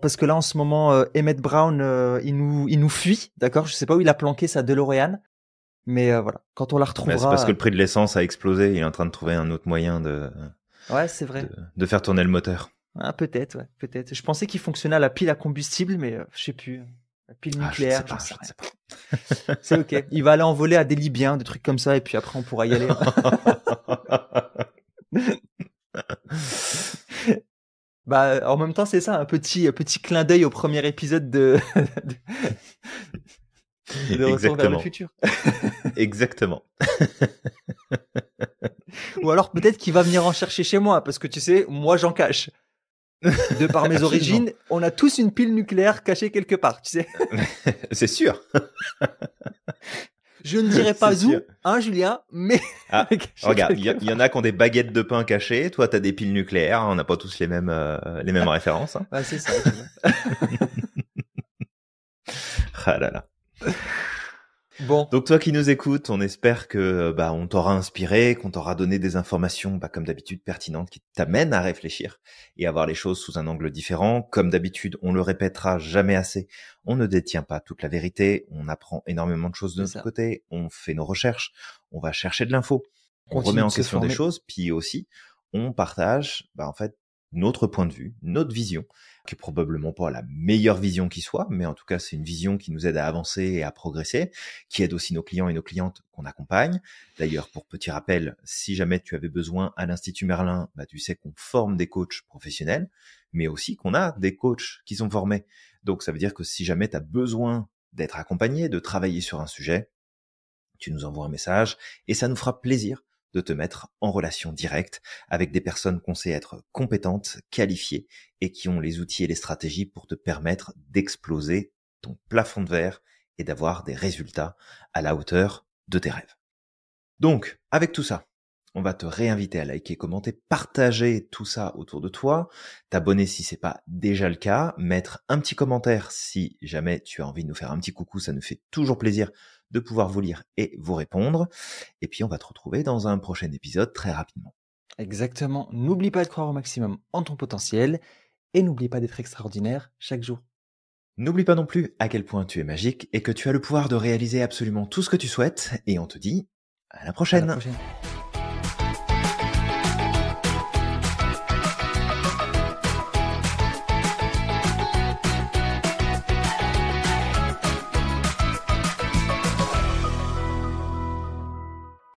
parce que là en ce moment, Emmett Brown, il nous fuit, d'accord? Je sais pas où il a planqué sa DeLorean, mais voilà, quand on la retrouvera. C'est parce que le prix de l'essence a explosé, il est en train de trouver un autre moyen ouais, c'est vrai. de faire tourner le moteur. Ah, peut-être, ouais, peut-être. Je pensais qu'il fonctionnait à la pile à combustible, mais je sais plus. La pile nucléaire. Je ne sais pas. C'est ok. Il va aller en voler à des Libyens, des trucs comme ça, et puis après on pourra y aller. Bah, en même temps, c'est ça, un petit clin d'œil au premier épisode de Retour vers le Exactement. futur. Exactement. Ou alors peut-être qu'il va venir en chercher chez moi, parce que tu sais, moi j'en cache. De par mes Absolument. origines, on a tous une pile nucléaire cachée quelque part, tu sais. C'est sûr. Je ne dirais pas C'est où, sûr. hein, Julien, mais Ah, cachée regarde, il quelque y en a qui ont des baguettes de pain cachées. Toi, t'as des piles nucléaires. On n'a pas tous les mêmes références. Hein. part. Ouais, c'est ça, tu vois. Ah là là. Bon, Donc toi qui nous écoutes, on espère que on t'aura inspiré, qu'on t'aura donné des informations comme d'habitude pertinentes qui t'amènent à réfléchir et à voir les choses sous un angle différent. Comme d'habitude, on le répétera jamais assez, on ne détient pas toute la vérité, on apprend énormément de choses de c'est notre ça. côté, on fait nos recherches, on va chercher de l'info, on Continue remet en de se question des former. choses, puis aussi on partage en fait notre point de vue, notre vision, qui est probablement pas la meilleure vision qui soit, mais en tout cas c'est une vision qui nous aide à avancer et à progresser, qui aide aussi nos clients et nos clientes qu'on accompagne. D'ailleurs, pour petit rappel, si jamais tu avais besoin à l'Institut Merlin, tu sais qu'on forme des coachs professionnels, mais aussi qu'on a des coachs qui sont formés. Donc ça veut dire que si jamais tu as besoin d'être accompagné, de travailler sur un sujet, tu nous envoies un message et ça nous fera plaisir de te mettre en relation directe avec des personnes qu'on sait être compétentes, qualifiées et qui ont les outils et les stratégies pour te permettre d'exploser ton plafond de verre et d'avoir des résultats à la hauteur de tes rêves. Donc, avec tout ça, on va te réinviter à liker, commenter, partager tout ça autour de toi, t'abonner si c'est pas déjà le cas, mettre un petit commentaire si jamais tu as envie de nous faire un petit coucou, ça nous fait toujours plaisir de pouvoir vous lire et vous répondre. Et puis on va te retrouver dans un prochain épisode très rapidement. Exactement. N'oublie pas de croire au maximum en ton potentiel et n'oublie pas d'être extraordinaire chaque jour. N'oublie pas non plus à quel point tu es magique et que tu as le pouvoir de réaliser absolument tout ce que tu souhaites et on te dit à la À la prochaine. prochaine.